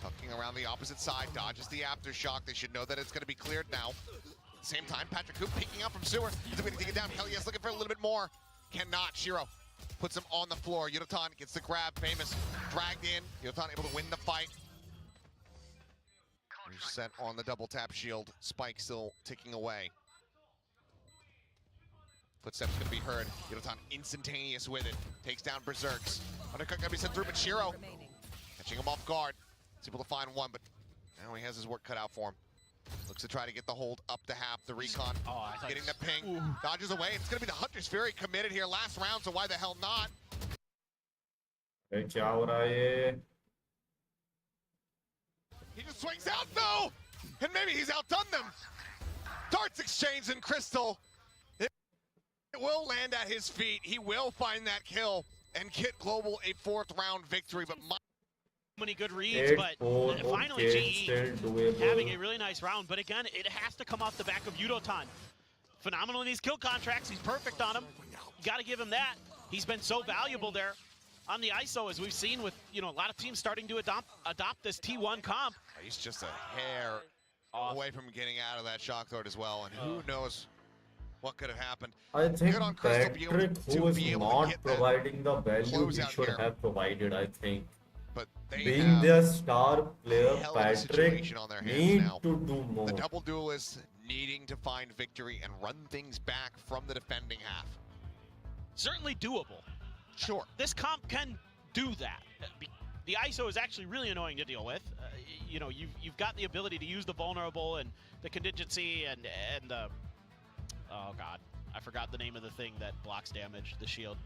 Speaker 1: tucking around the opposite side. Dodges the aftershock. They should know that it's going to be cleared now. At the same time, Patrick Coop peeking up from sewer. He's going to take it down. Kelly S looking for a little bit more. Cannot. Shiro puts him on the floor. Yudotan gets the grab. Famous dragged in. Yudotan able to win the fight. Set on the double tap shield. Spike still ticking away. Footsteps gonna be heard. Yudotan instantaneous with it. Takes down Berserks. Undercut gonna be sent through, but Shiro catching him off guard. He's able to find one, but Now he has his work cut out for him. Looks to try to get the hold up the half. The recon getting the ping. Dodges away. It's going to be the Hunter's Fury committed here last round, so why the hell not?
Speaker 2: Hey, क्या हो रहा है ये?
Speaker 1: He just swings out, though! And maybe he's outdone them. Darts exchanged in Crystal. It will land at his feet. He will find that kill and get Global a 4th round victory, but
Speaker 3: many good reads, but finally GE having a really nice round. But again, it has to come off the back of Yudotan. Phenomenal in these kill contracts. He's perfect on them. You got to give him that. He's been so valuable there on the ISO, as we've seen with, you know, a lot of teams starting to adopt this T1 comp.
Speaker 1: He's just a hair away from getting out of that shock throat as well, and who knows what could have happened.
Speaker 2: I think
Speaker 1: Good on Crystal
Speaker 2: Patrick, who is not providing the value he should have provided, I think.
Speaker 1: But
Speaker 2: being their star player, Patrick need
Speaker 1: now
Speaker 2: to do more.
Speaker 1: The double duelists needing to find victory and run things back from the defending half.
Speaker 3: Certainly doable.
Speaker 1: Sure.
Speaker 3: This comp can do that. The ISO is actually really annoying to deal with. You know, you've got the ability to use the vulnerable and the contingency and the, oh god, I forgot the name of the thing that blocks damage, the shield.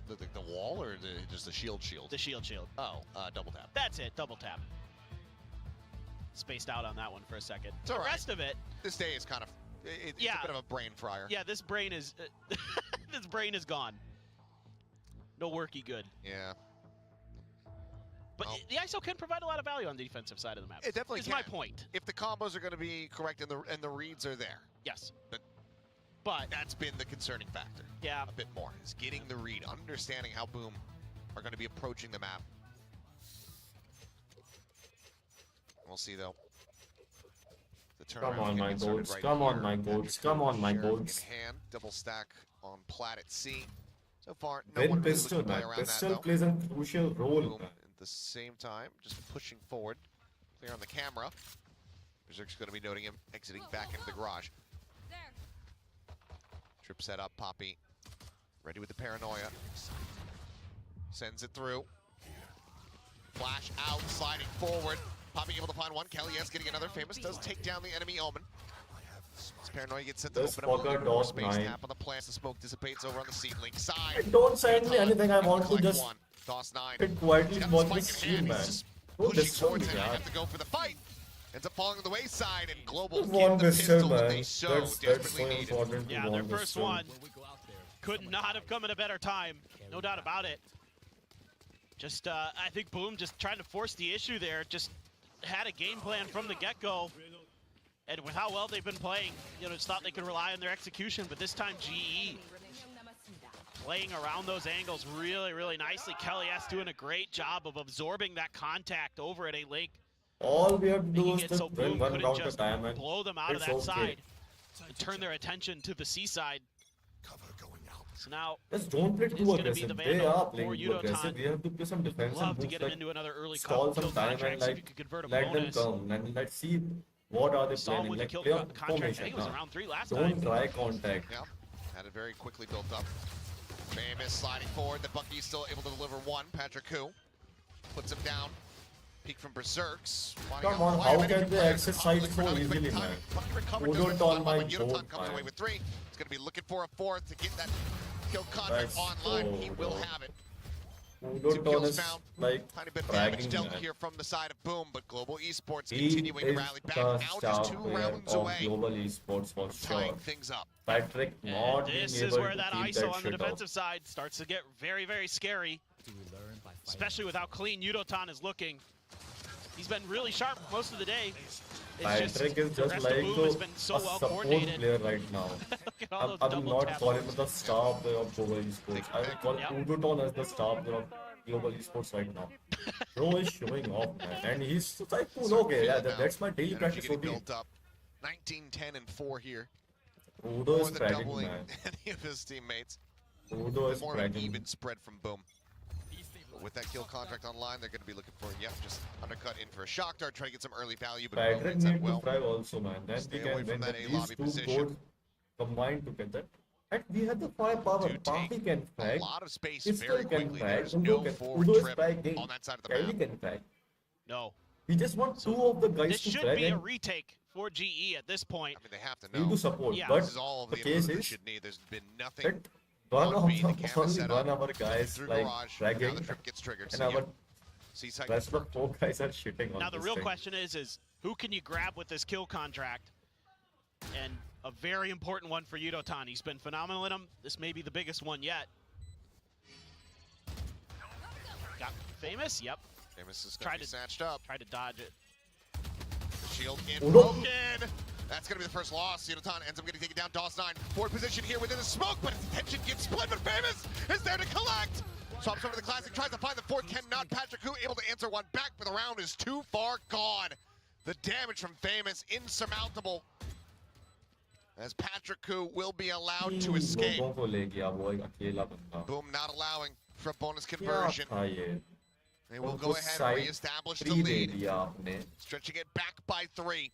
Speaker 1: The wall or just the shield?
Speaker 3: The shield.
Speaker 1: Oh, double tap.
Speaker 3: That's it, double tap. Spaced out on that one for a second.
Speaker 1: It's all right.
Speaker 3: The rest of it.
Speaker 1: This day is kind of, it's a bit of a brain fryer.
Speaker 3: Yeah, this brain is, this brain is gone. No worky good.
Speaker 1: Yeah.
Speaker 3: But the ISO can provide a lot of value on the defensive side of the map.
Speaker 1: It definitely
Speaker 3: can. Is my point.
Speaker 1: If the combos are going to be correct and the reads are there.
Speaker 3: Yes.
Speaker 1: But that's been the concerning factor.
Speaker 3: Yeah.
Speaker 1: A bit more is getting the read, understanding how Boom are going to be approaching the map. We'll see though.
Speaker 2: Come on, my goats. Come on, my goats. Come on, my goats.
Speaker 1: In hand, double stack on plat at C. So far, no one really
Speaker 2: Pistol,
Speaker 1: looking to play
Speaker 2: man.
Speaker 1: around
Speaker 2: Pistol
Speaker 1: that,
Speaker 2: plays a crucial role.
Speaker 1: Boom, at the same time, just pushing forward. Clear on the camera. Berserk's going to be noting him exiting back into the garage. Trip set up, Poppy. Ready with the paranoia. Sends it through. Flash out, sliding forward. Poppy able to find one. Kelly, yes, getting another. Famous does take down the enemy Omen. This paranoia gets sent to open up a little more space. Tap on the plants. The smoke dissipates over on the seed link side.
Speaker 2: Don't send me anything. I want to just
Speaker 1: DOS9.
Speaker 2: sit quietly watch the stream, man.
Speaker 1: Don't disturb me, man. Have to go for the fight. Ends up falling on the wayside, and Global
Speaker 2: get
Speaker 1: the pistol
Speaker 2: man.
Speaker 1: that they so desperately needed.
Speaker 3: Yeah, their first one could not have come at a better time. No doubt about it. Just, I think Boom just trying to force the issue there. Just had a game plan from the get-go. And with how well they've been playing, you know, just thought they could rely on their execution. But this time, GE playing around those angles really, really nicely. Kelly S doing a great job of absorbing that contact over at A-Link.
Speaker 2: All we have to do is
Speaker 3: it
Speaker 2: to
Speaker 3: so
Speaker 2: win
Speaker 3: Boom
Speaker 2: one
Speaker 3: couldn't
Speaker 2: round at a
Speaker 3: just
Speaker 2: time, and
Speaker 3: blow them out of
Speaker 2: it's
Speaker 3: that
Speaker 2: okay.
Speaker 3: side and turn their attention to the C side. So now
Speaker 2: just don't play too aggressive. They are playing too
Speaker 3: Yudotan.
Speaker 2: aggressive. We have to play some defensive
Speaker 3: Love to
Speaker 2: moves,
Speaker 3: get him
Speaker 2: like
Speaker 3: into another early
Speaker 2: stall
Speaker 3: kill
Speaker 2: some time and
Speaker 3: contract, see if you
Speaker 2: like
Speaker 3: could convert a
Speaker 2: let them
Speaker 3: bonus.
Speaker 2: come and let's see what are they
Speaker 3: Saw him
Speaker 2: planning.
Speaker 3: with the
Speaker 2: Like
Speaker 3: kill
Speaker 2: play on
Speaker 3: contract. I think
Speaker 2: formation.
Speaker 3: it was around 3 last
Speaker 2: Don't
Speaker 3: time.
Speaker 2: try contact.
Speaker 1: Yeah, had it very quickly built up. Famous sliding forward. The Bucky's still able to deliver one. Patrick Hu puts him down. Peek from Berserks.
Speaker 2: Come on, how can they access side so easily, man?
Speaker 1: Udon
Speaker 2: my
Speaker 1: Yudotan
Speaker 2: goat,
Speaker 1: comes
Speaker 2: man.
Speaker 1: away with 3. He's going to be looking for a 4th to get that kill contract
Speaker 2: That's
Speaker 1: online.
Speaker 2: so
Speaker 1: He will
Speaker 2: dope.
Speaker 1: have it. 2
Speaker 2: Udon
Speaker 1: kills
Speaker 2: is
Speaker 1: found.
Speaker 2: like
Speaker 1: Tiny bit of damage
Speaker 2: dragging,
Speaker 1: dealt
Speaker 2: man.
Speaker 1: here from the side of Boom, but Global Esports
Speaker 2: He
Speaker 1: continuing to
Speaker 2: is
Speaker 1: rally back.
Speaker 2: the
Speaker 1: Now
Speaker 2: star
Speaker 1: just 2
Speaker 2: player
Speaker 1: rounds
Speaker 2: of
Speaker 1: away
Speaker 2: global esports for
Speaker 1: tying
Speaker 2: sure.
Speaker 1: things up.
Speaker 2: Patrick not being
Speaker 3: This
Speaker 2: able
Speaker 3: is where
Speaker 2: to
Speaker 3: that
Speaker 2: keep
Speaker 3: ISO
Speaker 2: that
Speaker 3: on the
Speaker 2: shit
Speaker 3: defensive
Speaker 2: out.
Speaker 3: side starts to get very, very scary. Especially with how clean Yudotan is looking. He's been really sharp most of the day.
Speaker 2: Patrick is
Speaker 3: the
Speaker 2: just
Speaker 3: rest
Speaker 2: like
Speaker 3: of Boom has been so
Speaker 2: a
Speaker 3: well
Speaker 2: support
Speaker 3: coordinated.
Speaker 2: player right now.
Speaker 3: Look at all those
Speaker 2: I'm
Speaker 3: double
Speaker 2: not
Speaker 3: taps.
Speaker 2: calling him the star player of global esports. I will call
Speaker 3: Yep.
Speaker 2: Udon as the star player of global esports right now. Bro is showing off, man, and he's like, okay, yeah, that's my daily
Speaker 1: Energy
Speaker 2: practice
Speaker 1: getting
Speaker 2: routine.
Speaker 1: built up. 19, 10, and 4 here.
Speaker 2: Udo
Speaker 1: More
Speaker 2: is
Speaker 1: than
Speaker 2: bragging,
Speaker 1: doubling
Speaker 2: man.
Speaker 1: any of his teammates.
Speaker 2: Udo is
Speaker 1: More of an
Speaker 2: bragging.
Speaker 1: even spread from Boom. But with that kill contract online, they're going to be looking for, just undercut in for a shock dart, try to get some early value, but Boom
Speaker 2: Patrick
Speaker 1: hits that
Speaker 2: need to
Speaker 1: well.
Speaker 2: thrive also, man. Then
Speaker 1: Stay
Speaker 2: we
Speaker 1: away
Speaker 2: can
Speaker 1: from
Speaker 2: win
Speaker 1: that
Speaker 2: with
Speaker 1: A
Speaker 2: these
Speaker 1: lobby
Speaker 2: two
Speaker 1: position.
Speaker 2: goals combined together. And we have the firepower.
Speaker 1: Do
Speaker 2: Papi
Speaker 1: take
Speaker 2: can
Speaker 1: a
Speaker 2: frag.
Speaker 1: lot of space
Speaker 2: Pistol
Speaker 1: very
Speaker 2: can
Speaker 1: quickly.
Speaker 2: frag.
Speaker 1: There's
Speaker 2: Udo
Speaker 1: no
Speaker 2: can.
Speaker 1: forward
Speaker 2: Udo is
Speaker 1: trip
Speaker 2: fragging.
Speaker 1: on that side of the
Speaker 2: Kelly
Speaker 1: map.
Speaker 2: can frag.
Speaker 3: No.
Speaker 2: We just want two of the guys
Speaker 3: This
Speaker 2: to
Speaker 3: should
Speaker 2: frag
Speaker 3: be a
Speaker 2: and
Speaker 3: retake for GE at this point.
Speaker 1: I mean, they have to
Speaker 2: you
Speaker 1: know.
Speaker 2: do support.
Speaker 3: Yeah.
Speaker 2: But
Speaker 1: This is all of
Speaker 2: the
Speaker 1: the
Speaker 2: case
Speaker 1: input they
Speaker 2: is
Speaker 1: should need. There's been nothing.
Speaker 2: that one of
Speaker 1: B, the
Speaker 2: them,
Speaker 1: camera
Speaker 2: only
Speaker 1: set
Speaker 2: one
Speaker 1: up
Speaker 2: of our guys
Speaker 1: through
Speaker 2: like
Speaker 1: garage. Now
Speaker 2: fragging,
Speaker 1: the trip gets triggered.
Speaker 2: and
Speaker 1: So,
Speaker 2: our
Speaker 1: yeah, Seaside
Speaker 2: rest of the 4 guys are shitting on
Speaker 3: Now the
Speaker 2: this
Speaker 3: real
Speaker 2: thing.
Speaker 3: question is who can you grab with this kill contract? And a very important one for Yudotan. He's been phenomenal in them. This may be the biggest one yet. Got Famous? Yep.
Speaker 1: Famous is going to be snatched up.
Speaker 3: Tried to dodge it.
Speaker 1: The shield in
Speaker 2: Oh, no.
Speaker 1: broken. That's going to be the first loss. Yudotan ends up getting taken down. DOS9 forward position here within the smoke, but his attention gets split, but Famous is there to collect. Swaps over the Classic, tries to find the fourth, cannot. Patrick Hu able to answer one back, but the round is too far gone. The damage from Famous insurmountable, as Patrick Hu will be allowed to escape.
Speaker 2: लोगों को ले गया वो एक अकेला बंदा.
Speaker 1: Boom not allowing for a bonus
Speaker 2: क्या
Speaker 1: conversion.
Speaker 2: था ये?
Speaker 1: They will
Speaker 2: उनको
Speaker 1: go ahead and
Speaker 2: side
Speaker 1: reestablish the
Speaker 2: 3 they
Speaker 1: lead,
Speaker 2: दिया आपने.
Speaker 1: stretching it back by 3,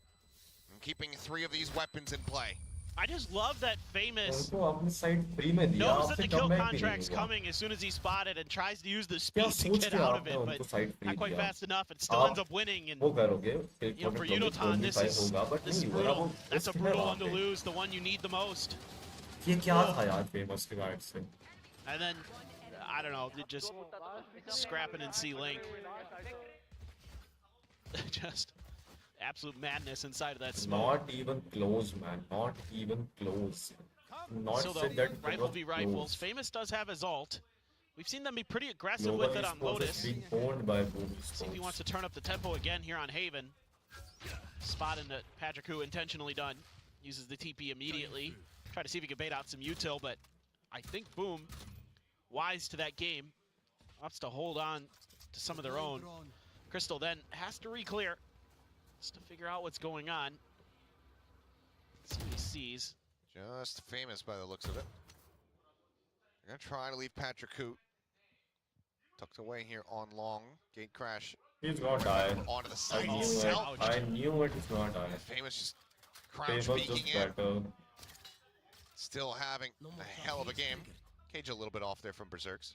Speaker 1: and keeping 3 of these weapons in play.
Speaker 3: I just love that Famous
Speaker 2: उनको आपने side 3 में दिया.
Speaker 3: knows that
Speaker 2: आपसे
Speaker 3: the kill
Speaker 2: comeback ही नहीं
Speaker 3: contract's
Speaker 2: हुआ.
Speaker 3: coming as soon as he's spotted and tries to use the
Speaker 2: क्या
Speaker 3: speed to
Speaker 2: सोच
Speaker 3: get
Speaker 2: के
Speaker 3: out of
Speaker 2: आपने
Speaker 3: it,
Speaker 2: उनको
Speaker 3: but
Speaker 2: side 3
Speaker 3: not quite
Speaker 2: दिया?
Speaker 3: fast enough and still
Speaker 2: आप
Speaker 3: ends up winning. And
Speaker 2: वो करोगे
Speaker 3: you know, for Yudotan, this is brutal. That's a brutal one to lose, the one you need the most.
Speaker 2: ये क्या था यार Famous के guard से?
Speaker 3: And then, I don't know, just scrapping in C-Link. Just absolute madness inside of that smoke.
Speaker 2: Not even close, man. Not even close. Not
Speaker 3: So
Speaker 2: said
Speaker 3: the
Speaker 2: that
Speaker 3: rifle
Speaker 2: was
Speaker 3: v rifles.
Speaker 2: close.
Speaker 3: Famous does have his ult. We've seen them be pretty aggressive
Speaker 2: Global
Speaker 3: with it on
Speaker 2: Esports is
Speaker 3: Lotus.
Speaker 2: being owned by Boom
Speaker 3: See if he
Speaker 2: Esports.
Speaker 3: wants to turn up the tempo again here on Haven. Spotting that Patrick Hu intentionally done. Uses the TP immediately. Try to see if he can bait out some util, but I think Boom, wise to that game, opts to hold on to some of their own. Crystal then has to re-clear just to figure out what's going on. See what he sees.
Speaker 1: Just Famous by the looks of it. They're going to try to leave Patrick Hu tucked away here on long. Gate crash
Speaker 2: He's gonna die.
Speaker 1: onto the
Speaker 2: I
Speaker 1: site
Speaker 2: knew
Speaker 1: itself.
Speaker 2: it. I knew it. He's gonna die.
Speaker 1: Famous just crouch
Speaker 2: Famous
Speaker 1: peeking
Speaker 2: just
Speaker 1: in.
Speaker 2: better.
Speaker 1: Still having a hell of a game. Cage a little bit off there from Berserks.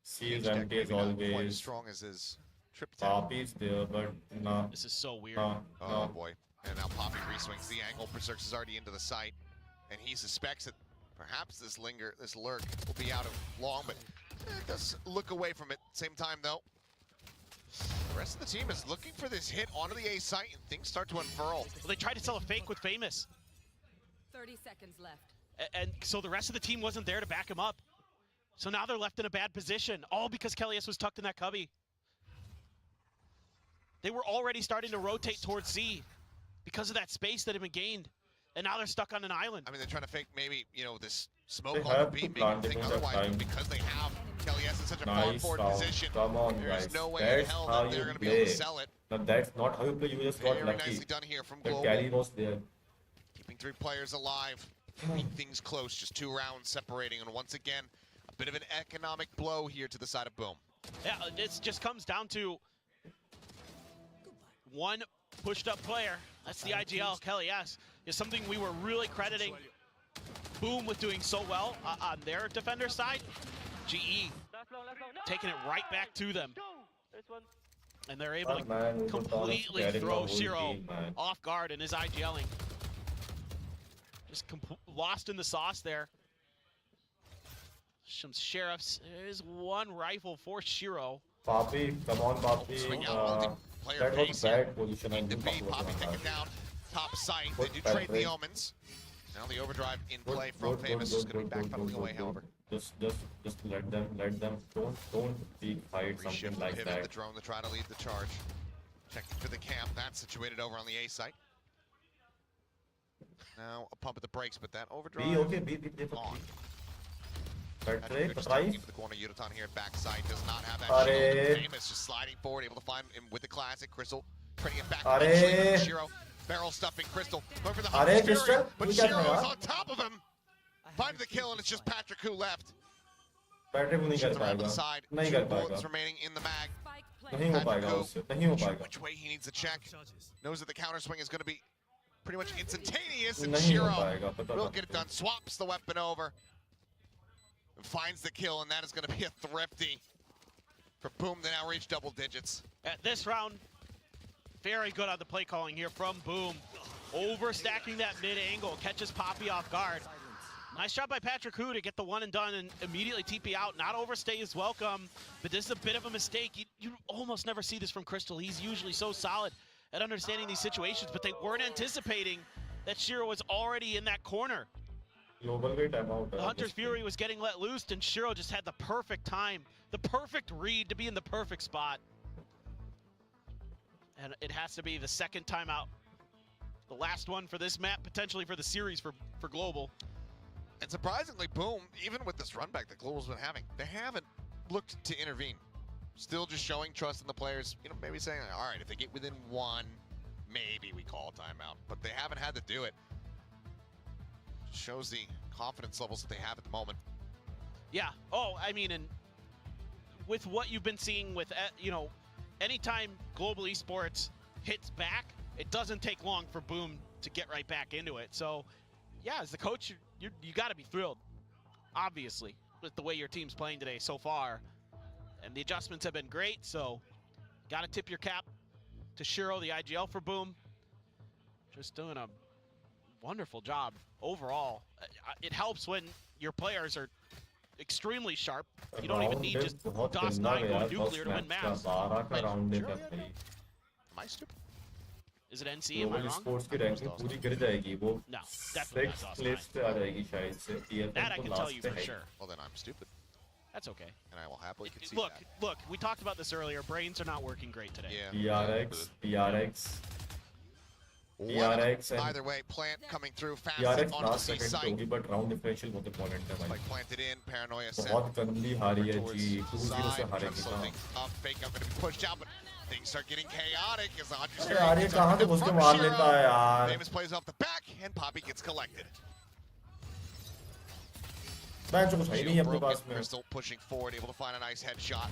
Speaker 2: C is
Speaker 1: Cage
Speaker 2: empty
Speaker 1: deck
Speaker 2: as
Speaker 1: maybe not quite as
Speaker 2: always.
Speaker 1: strong as his trip tap.
Speaker 2: Poppy's there, but no.
Speaker 3: This is so weird.
Speaker 2: No.
Speaker 1: Oh
Speaker 2: No.
Speaker 1: boy. And now Poppy reswings the angle. Berserks is already into the site. And he suspects that perhaps this lurk will be out of long, but does look away from it. Same time though, the rest of the team is looking for this hit onto the A site and things start to unfurl.
Speaker 3: Well, they tried to sell a fake with Famous.
Speaker 7: 30 seconds left.
Speaker 3: And so the rest of the team wasn't there to back him up. So now they're left in a bad position, all because Kellyus was tucked in that cubby. They were already starting to rotate towards C because of that space that had been gained. And now they're stuck on an island.
Speaker 1: I mean, they're trying to fake maybe, you know, this smoke
Speaker 2: They
Speaker 1: on the
Speaker 2: have
Speaker 1: B,
Speaker 2: to
Speaker 1: make
Speaker 2: plant,
Speaker 1: them
Speaker 2: they
Speaker 1: think
Speaker 2: don't have
Speaker 1: otherwise,
Speaker 2: time.
Speaker 1: but because they have Kelly S in such a far
Speaker 2: Nice
Speaker 1: forward
Speaker 2: round.
Speaker 1: position,
Speaker 2: Come on,
Speaker 1: there's
Speaker 2: guys.
Speaker 1: no way in
Speaker 2: That's
Speaker 1: hell
Speaker 2: how
Speaker 1: that they're
Speaker 2: you
Speaker 1: going to be able to
Speaker 2: play.
Speaker 1: sell it.
Speaker 2: No, that's not how you play. You just got
Speaker 1: Very
Speaker 2: lucky.
Speaker 1: nicely done here from
Speaker 2: The
Speaker 1: Global.
Speaker 2: carry was there.
Speaker 1: Keeping 3 players alive, keeping things close, just 2 rounds separating, and once again, a bit of an economic blow here to the side of Boom.
Speaker 3: Yeah, it just comes down to one pushed up player. That's the IGL, Kelly S. Is something we were really crediting Boom with doing so well on their defender side. GE taking it right back to them. And they're able to
Speaker 2: Man,
Speaker 3: completely
Speaker 2: carrying the
Speaker 3: throw
Speaker 2: whole
Speaker 3: Shiro
Speaker 2: team, man.
Speaker 3: off guard in his IGLing. Just lost in the sauce there. Some sheriffs. There's one rifle for Shiro.
Speaker 2: Poppy, come on, Poppy.
Speaker 1: Swing out, multiplayer
Speaker 2: That was
Speaker 1: pace here.
Speaker 2: bad position.
Speaker 1: Keep the
Speaker 2: knew
Speaker 1: B,
Speaker 2: Poppy was
Speaker 1: Poppy
Speaker 2: gonna
Speaker 1: taken
Speaker 2: die.
Speaker 1: down, top side. They
Speaker 2: Good
Speaker 1: do
Speaker 2: bad
Speaker 1: trade the
Speaker 2: break.
Speaker 1: omens. Now the overdrive in
Speaker 2: Good,
Speaker 1: play from
Speaker 2: good,
Speaker 1: Famous
Speaker 2: good,
Speaker 1: is going to be
Speaker 2: good,
Speaker 1: backpedaling
Speaker 2: good,
Speaker 1: away,
Speaker 2: good.
Speaker 1: however.
Speaker 2: Just let them. Don't peek, fight,
Speaker 1: Reshift
Speaker 2: something
Speaker 1: the
Speaker 2: like
Speaker 1: pivot,
Speaker 2: that.
Speaker 1: the drone to try to lead the charge. Checking for the camp, that's situated over on the A site. Now a pump at the brakes, but that overdrive
Speaker 2: B, okay, B,
Speaker 1: on.
Speaker 2: That
Speaker 1: Patrick
Speaker 2: play,
Speaker 1: Good just
Speaker 2: try.
Speaker 1: tucking into the corner. Yudotan here at backside does not have that
Speaker 2: Are.
Speaker 1: shield. Famous just sliding forward, able to find him with the classic. Crystal trading it back.
Speaker 2: Are.
Speaker 1: Shiro barrel stuffing Crystal. Going for the
Speaker 2: Are,
Speaker 1: Hyper
Speaker 2: Crystal?
Speaker 1: Fury, but
Speaker 2: You got
Speaker 1: Shiro
Speaker 2: her,
Speaker 1: is
Speaker 2: huh?
Speaker 1: on top of him. Find the kill, and it's just Patrick who left.
Speaker 2: Battery को नहीं कर
Speaker 1: Shoots around to
Speaker 2: पाएगा
Speaker 1: the side.
Speaker 2: नहीं
Speaker 1: 2
Speaker 2: कर
Speaker 1: bullets
Speaker 2: पाएगा
Speaker 1: remaining in the mag.
Speaker 7: Spike
Speaker 2: नहीं
Speaker 7: planted.
Speaker 2: हो पाएगा
Speaker 1: Patrick
Speaker 2: उससे नहीं हो
Speaker 1: Which
Speaker 2: पाएगा
Speaker 1: way he needs to check. Knows that the counter swing is going to be pretty much instantaneous, and
Speaker 2: नहीं हो
Speaker 1: Shiro
Speaker 2: पाएगा पता
Speaker 1: will
Speaker 2: था
Speaker 1: get it done. Swaps the weapon over. And finds the kill, and that is going to be a thrifty. For Boom, they now reach double digits.
Speaker 3: At this round, very good on the play calling here from Boom. Overstacking that mid angle, catches Poppy off guard. Nice job by Patrick Hu to get the one and done and immediately TP out. Not overstay is welcome, but this is a bit of a mistake. You almost never see this from Crystal. He's usually so solid at understanding these situations, but they weren't anticipating that Shiro was already in that corner. The Hunter's Fury was getting let loose, and Shiro just had the perfect time, the perfect read to be in the perfect spot. And it has to be the second timeout. The last one for this map, potentially for the series for Global.
Speaker 1: And surprisingly, Boom, even with this run back that Global's been having, they haven't looked to intervene. Still just showing trust in the players, you know, maybe saying, all right, if they get within one, maybe we call a timeout. But they haven't had to do it. Shows the confidence levels that they have at the moment.
Speaker 3: Yeah. Oh, I mean, and with what you've been seeing with, you know, anytime Global Esports hits back, it doesn't take long for Boom to get right back into it. So, yeah, as the coach, you got to be thrilled, obviously, with the way your team's playing today so far. And the adjustments have been great, so got to tip your cap to Shiro, the IGL for Boom. Just doing a wonderful job overall. It helps when your players are extremely sharp. You don't even need just DOS9 going nuclear to win maps.
Speaker 1: Am I stupid?
Speaker 3: Is it NC? Am I wrong?
Speaker 2: Sports की ranking पूरी गिर जाएगी वो
Speaker 3: No, definitely not
Speaker 2: 6th place पे आ जाएगी शायद से TFL
Speaker 3: That I
Speaker 2: तो
Speaker 3: can tell
Speaker 2: last
Speaker 3: you
Speaker 2: पे
Speaker 3: for
Speaker 2: है
Speaker 3: sure.
Speaker 1: Well, then I'm stupid,
Speaker 3: That's okay.
Speaker 1: and I will happily concede
Speaker 3: Look,
Speaker 1: that.
Speaker 3: look, we talked about this earlier. Brains are not working great today.
Speaker 1: Yeah.
Speaker 2: PRX
Speaker 1: Well,
Speaker 2: and
Speaker 1: either way, Plant coming through fast
Speaker 2: PRX
Speaker 1: onto the
Speaker 2: last
Speaker 1: C
Speaker 2: second पे
Speaker 1: site.
Speaker 2: होगी but round differential बहुत important है भाई
Speaker 1: Like planted in, Paranoia sent
Speaker 2: बहुत गंदी हारी है
Speaker 1: towards
Speaker 2: जी 2-0 से
Speaker 1: side, trying to
Speaker 2: हारेगी
Speaker 1: slow
Speaker 2: कहाँ
Speaker 1: things up. Fake up, going to be pushed out, but things start getting chaotic as the Hunter's
Speaker 2: अरे यार ये कहाँ से घुस के मार लेता है यार
Speaker 1: Famous plays off the back, and Poppy gets collected.
Speaker 2: Bench कुछ है नहीं
Speaker 1: Shield
Speaker 2: अपने
Speaker 1: broken,
Speaker 2: पास में
Speaker 1: Crystal pushing forward, able to find a nice headshot.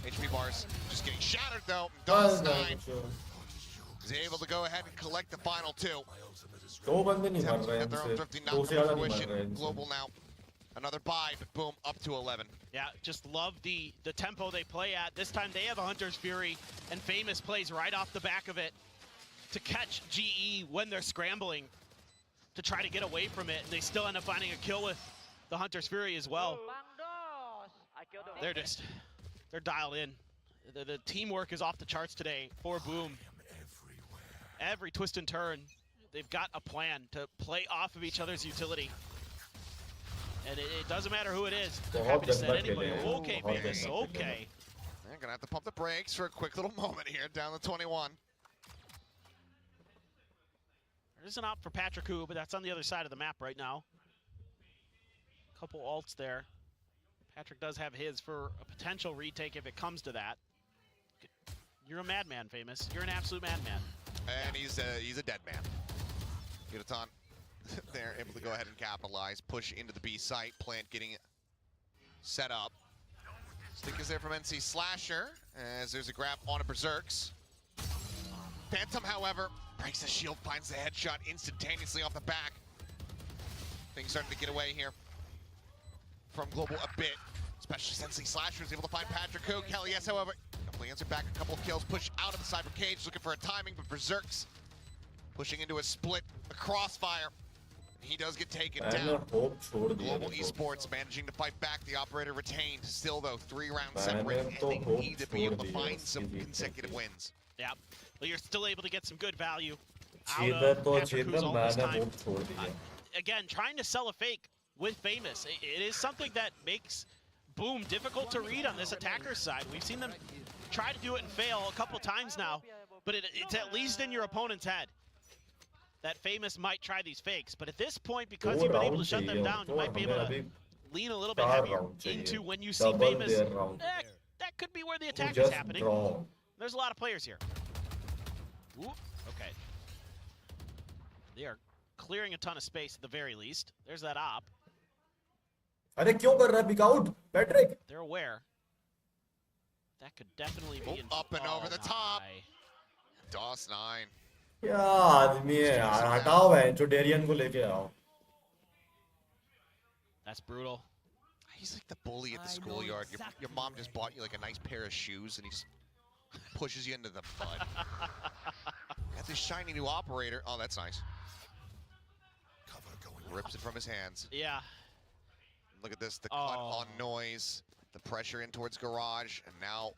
Speaker 1: HP bars just getting shattered though. DOS9 is able to go ahead and collect the final two.
Speaker 2: दो बंदे नहीं मर रहे हैं
Speaker 1: At their own
Speaker 2: इनसे
Speaker 1: thrifty
Speaker 2: दो
Speaker 1: not
Speaker 2: से
Speaker 1: coming
Speaker 2: ज्यादा
Speaker 1: to
Speaker 2: नहीं मर
Speaker 1: fruition.
Speaker 2: रहे हैं इनसे
Speaker 1: Global now. Another buy, but Boom, up to 11.
Speaker 3: Yeah, just love the tempo they play at. This time they have a Hunter's Fury, and Famous plays right off the back of it to catch GE when they're scrambling to try to get away from it, and they still end up finding a kill with the Hunter's Fury as well. They're dialed in. The teamwork is off the charts today for Boom. Every twist and turn, they've got a plan to play off of each other's utility. And it doesn't matter who it is. They're happy to set anybody. Okay, Famous, okay.
Speaker 1: They're gonna have to pump the brakes for a quick little moment here, down to 21.
Speaker 3: There's an op for Patrick Hu, but that's on the other side of the map right now. Couple ults there. Patrick does have his for a potential retake if it comes to that. You're a madman, Famous. You're an absolute madman.
Speaker 1: And he's a dead man. Yudaton, they're able to go ahead and capitalize, push into the B site. Plant getting set up. Stick is there from NC Slasher, as there's a grab on a Berserks. Phantom, however, breaks the shield, finds the headshot instantaneously off the back. Things starting to get away here from Global a bit, especially since the Slasher is able to find Patrick Hu. Kelly, yes, however, completely answered back a couple of kills, push out of the cyber cage, looking for a timing, but Berserks pushing into a split, a crossfire. He does get taken down. Global Esports managing to fight back. The operator retained. Still, though, 3 rounds separated, and they need to be able to find some consecutive wins.
Speaker 3: Yeah, but you're still able to get some good value out of Patrick Hu's ult this time. Again, trying to sell a fake with Famous. It is something that makes Boom difficult to read on this attacker's side. We've seen them try to do it and fail a couple times now, but it's at least in your opponent's head that Famous might try these fakes. But at this point, because you've been able to shut them down, you might be able to lean a little bit heavier into when you see Famous. That could be where the attack is happening. There's a lot of players here. Ooh, okay. They are clearing a ton of space at the very least. There's that op.
Speaker 2: अरे क्यों कर रहा है pick out, Patrick?
Speaker 3: They're aware. That could definitely be
Speaker 1: up and over the top. DOS9.
Speaker 2: क्या आदमी है यार, हटाओ है जो डेरियन को लेके आओ.
Speaker 3: That's brutal.
Speaker 1: He's like the bully at the schoolyard. Your mom just bought you like a nice pair of shoes and he just pushes you into the mud. Got this shiny new operator. Oh, that's nice. Rips it from his hands.
Speaker 3: Yeah.
Speaker 1: Look at this, the cut on noise, the pressure in towards garage, and now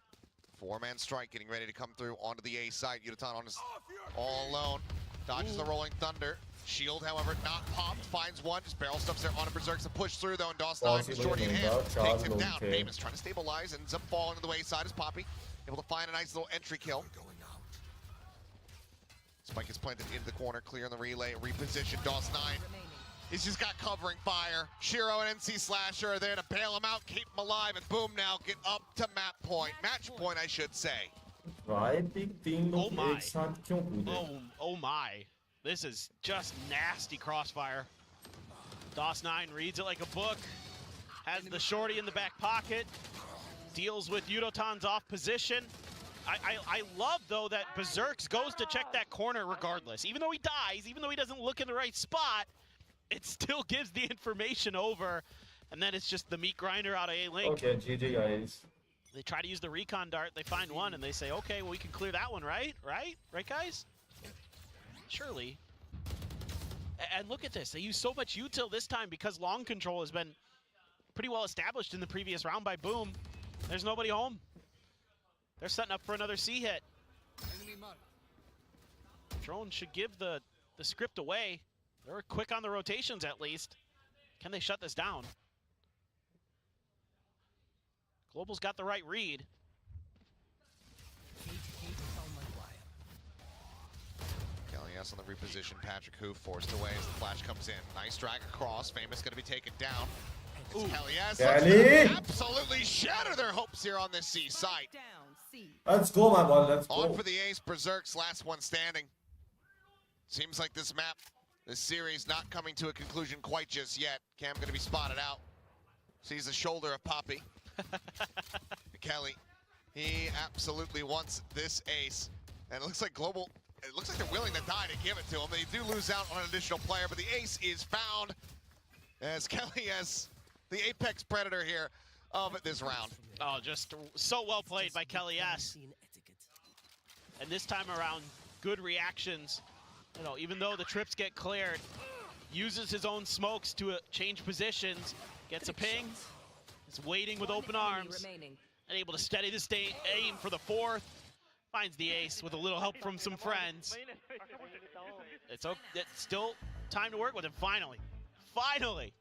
Speaker 1: four-man strike getting ready to come through onto the A side. Yudotan on his all alone. Dodges the rolling thunder. Shield, however, not popped. Finds one. Just barrel stuffs there on a Berserk's a push through though, and Dawson with Shorty in hand takes him down. Famous trying to stabilize and ends up falling to the wayside as Poppy able to find a nice little entry kill. Spike is planted into the corner, clear in the relay, reposition. Dawson 9. He's just got covering fire. Shiro and NC Slasher are there to bail him out, keep him alive, and boom now get up to map point. Match point, I should say.
Speaker 3: Oh my. Oh my. This is just nasty crossfire. DOS9 reads it like a book. Has the shorty in the back pocket. Deals with Yudotan's off position. I love, though, that Berserks goes to check that corner regardless. Even though he dies, even though he doesn't look in the right spot, it still gives the information over. And then it's just the meat grinder out of A-Link.
Speaker 2: Okay, GG, guys.
Speaker 3: They try to use the recon dart. They find one, and they say, okay, well, we can clear that one, right? Right, guys? Surely. And look at this. They use so much util this time because long control has been pretty well established in the previous round by Boom. There's nobody home. They're setting up for another C hit. Drone should give the script away. They were quick on the rotations at least. Can they shut this down? Global's got the right read.
Speaker 1: Kelly's on the reposition. Patrick Hu forced away as the flash comes in. Nice drag across. Famous going to be taken down. Kelly absolutely shatter their hopes here on this C site.
Speaker 2: Let's go, my boy. Let's go.
Speaker 1: On for the ace. Berserk's last one standing. Seems like this map, this series, not coming to a conclusion quite just yet. Cam going to be spotted out. Sees the shoulder of Poppy. Kelly, he absolutely wants this ace. And it looks like Global, it looks like they're willing to die to give it to him. They do lose out on an additional player, but the ace is found as Kelly has the apex predator here of this round.
Speaker 3: Oh, just so well played by Kelly S. And this time around, good reactions. You know, even though the trips get cleared, uses his own smokes to change positions, gets a ping, is waiting with open arms, and able to steady the aim for the fourth. Finds the ace with a little help from some friends. It's still time to work with him. Finally,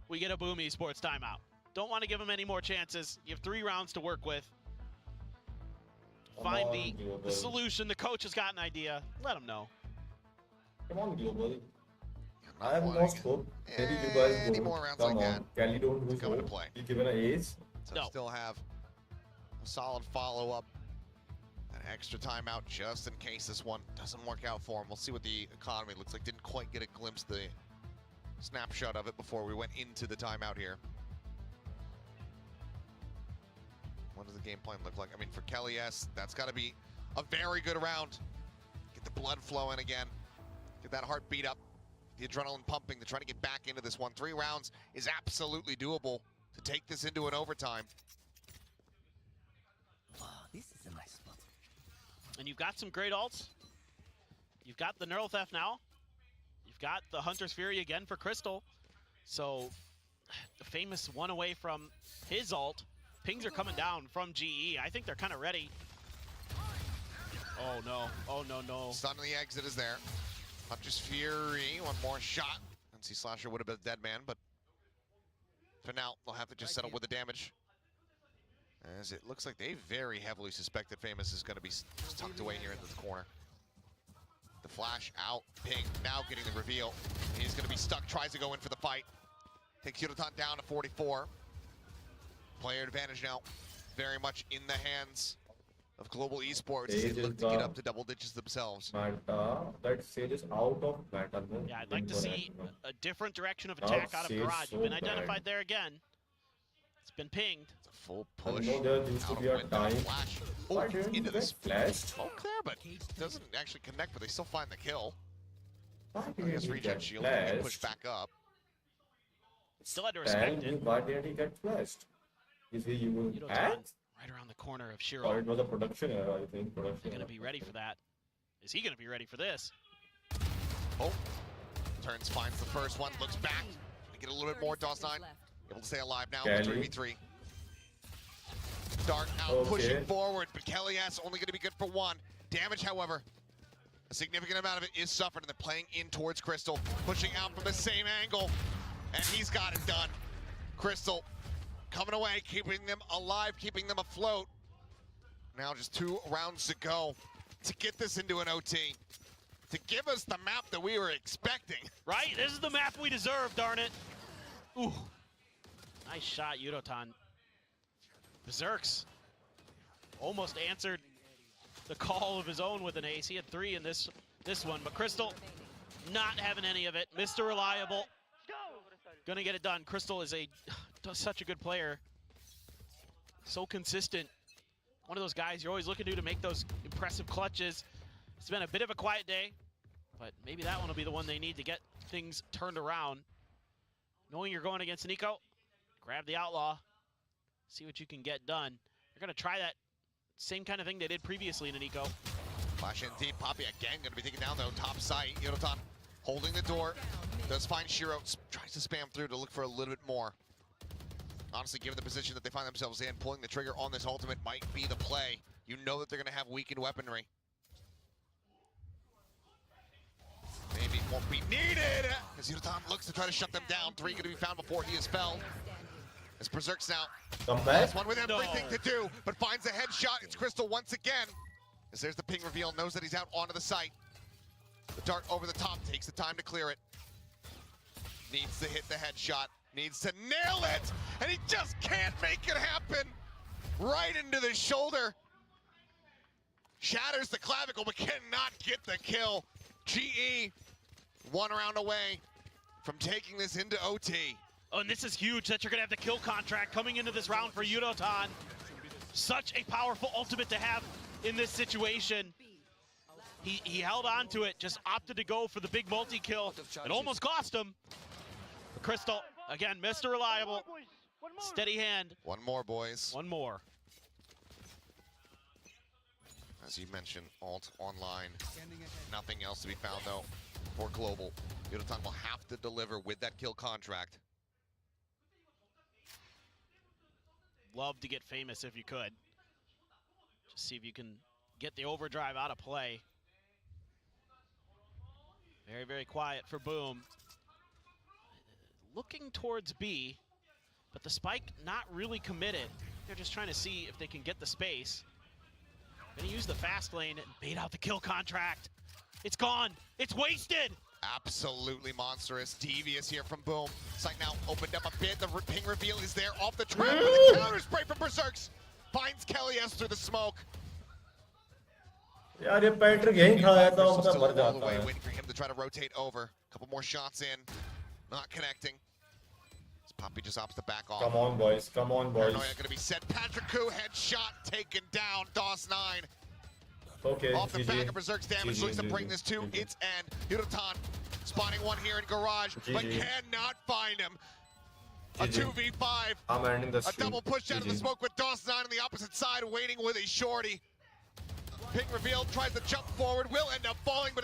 Speaker 3: we get a Boom Esports timeout. Don't want to give him any more chances. You have 3 rounds to work with. Find the solution. The coach has got an idea. Let him know.
Speaker 2: Come on, Global. I have lost hope. Maybe you guys
Speaker 1: any
Speaker 2: don't.
Speaker 1: more rounds
Speaker 2: Come
Speaker 1: like
Speaker 2: on.
Speaker 1: that.
Speaker 2: Kelly don't lose
Speaker 1: Coming to
Speaker 2: hope.
Speaker 1: play.
Speaker 2: You're given an ace.
Speaker 1: So
Speaker 3: No.
Speaker 1: still have a solid follow-up. An extra timeout just in case this one doesn't work out for him. We'll see what the economy looks like. Didn't quite get a glimpse of the snapshot of it before we went into the timeout here. What does the game plan look like? I mean, for Kelly S, that's got to be a very good round. Get the blood flowing again. Get that heart beat up. The adrenaline pumping to try to get back into this one. 3 rounds is absolutely doable to take this into an overtime.
Speaker 8: Wow, this is a nice spot.
Speaker 3: And you've got some great ults. You've got the Neural Theft now. You've got the Hunter's Fury again for Crystal. So, the Famous one away from his ult. Pings are coming down from GE. I think they're kind of ready. Oh no, oh no.
Speaker 1: Stun on the exit is there. Hunter's Fury, one more shot. NC Slasher would have been a dead man, but for now, they'll have to just settle with the damage. As it looks like they very heavily suspected Famous is going to be tucked away here into the corner. The flash out, ping, now getting the reveal. He's going to be stuck, tries to go in for the fight. Takes Yudotan down to 44. Player advantage now, very much in the hands of Global Esports as they look to get up to double digits themselves.
Speaker 2: That Sage is out of meta.
Speaker 3: Yeah, I'd like to see a different direction of attack out of Garage. You've been identified there again. It's been pinged.
Speaker 1: It's a full push.
Speaker 2: There used to be a time.
Speaker 1: Flash. Oh, into this smoke there, but doesn't actually connect, but they still find the kill. I guess regen shield can be pushed back up.
Speaker 3: Still had to respect it.
Speaker 2: Why didn't he get flashed? Is he even
Speaker 3: Right around the corner of Shiro.
Speaker 2: Or it was a production error, I think.
Speaker 3: They're going to be ready for that. Is he going to be ready for this?
Speaker 1: Oh, turns, finds the first one, looks back. Get a little bit more. DOS9 able to stay alive now. 3v3. Dart out, pushing forward, but Kelly S only going to be good for one. Damage, however, a significant amount of it is suffered, and they're playing in towards Crystal, pushing out from the same angle, and he's got it done. Crystal coming away, keeping them alive, keeping them afloat. Now just 2 rounds to go to get this into an OT, to give us the map that we were expecting.
Speaker 3: Right? This is the map we deserve, darn it. Ooh. Nice shot, Yudotan. Berserks almost answered the call of his own with an ace. He had 3 in this one, but Crystal not having any of it. Mr. Reliable. Gonna get it done. Crystal is such a good player. So consistent. One of those guys you're always looking to make those impressive clutches. It's been a bit of a quiet day, but maybe that one will be the one they need to get things turned around. Knowing you're going against Nico, grab the Outlaw, see what you can get done. They're gonna try that same kind of thing they did previously in Nico.
Speaker 1: Flash in deep, Poppy again gonna be taken down though, top site. Yudotan holding the door, does find Shiro, tries to spam through to look for a little bit more. Honestly, given the position that they find themselves in, pulling the trigger on this ultimate might be the play. You know that they're gonna have weakened weaponry. Maybe it won't be needed, as Yudotan looks to try to shut them down. 3 gonna be found before he is felled. As Berserk's now, last one with everything to do, but finds a headshot. It's Crystal once again. As there's the ping reveal, knows that he's out onto the site. The dart over the top, takes the time to clear it. Needs to hit the headshot, needs to nail it, and he just can't make it happen. Right into the shoulder. Shatters the clavicle, but cannot get the kill. GE, 1 round away from taking this into OT.
Speaker 3: Oh, and this is huge that you're going to have the kill contract coming into this round for Yudotan. Such a powerful ultimate to have in this situation. He held on to it, just opted to go for the big multi-kill. It almost cost him. But Crystal, again, Mr. Reliable. Steady hand.
Speaker 1: 1 more, boys.
Speaker 3: 1 more.
Speaker 1: As you mentioned, alt online. Nothing else to be found, though, for Global. Yudotan will have to deliver with that kill contract.
Speaker 3: Love to get famous if you could. Just see if you can get the overdrive out of play. Very, very quiet for Boom. Looking towards B, but the spike not really committed. They're just trying to see if they can get the space. Gonna use the fast lane and bait out the kill contract. It's gone. It's wasted.
Speaker 1: Absolutely monstrous. Devious here from Boom. Sight now opened up a bit. The ping reveal is there off the trap. The counter spray from Berserks. Finds Kelly S through the smoke.
Speaker 2: यार ये पैंट्रिक यहीं खड़ा है तो मतलब मर जाता है.
Speaker 1: Waiting for him to try to rotate over. Couple more shots in. Not connecting. Poppy just opts to back off.
Speaker 2: Come on, boys. Come on, boys.
Speaker 1: Paranoia gonna be set. Patrick Koo headshot taken down. DOS9.
Speaker 2: Okay.
Speaker 1: Off the back of Berserk's damage, looks to bring this to its end. Yudotan spotting one here in garage, but cannot find him. A 2v5.
Speaker 2: I'm ending the stream.
Speaker 1: A double push out of the smoke with DOS9 on the opposite side, waiting with a shorty. Ping revealed, tries to jump forward, will end up falling, but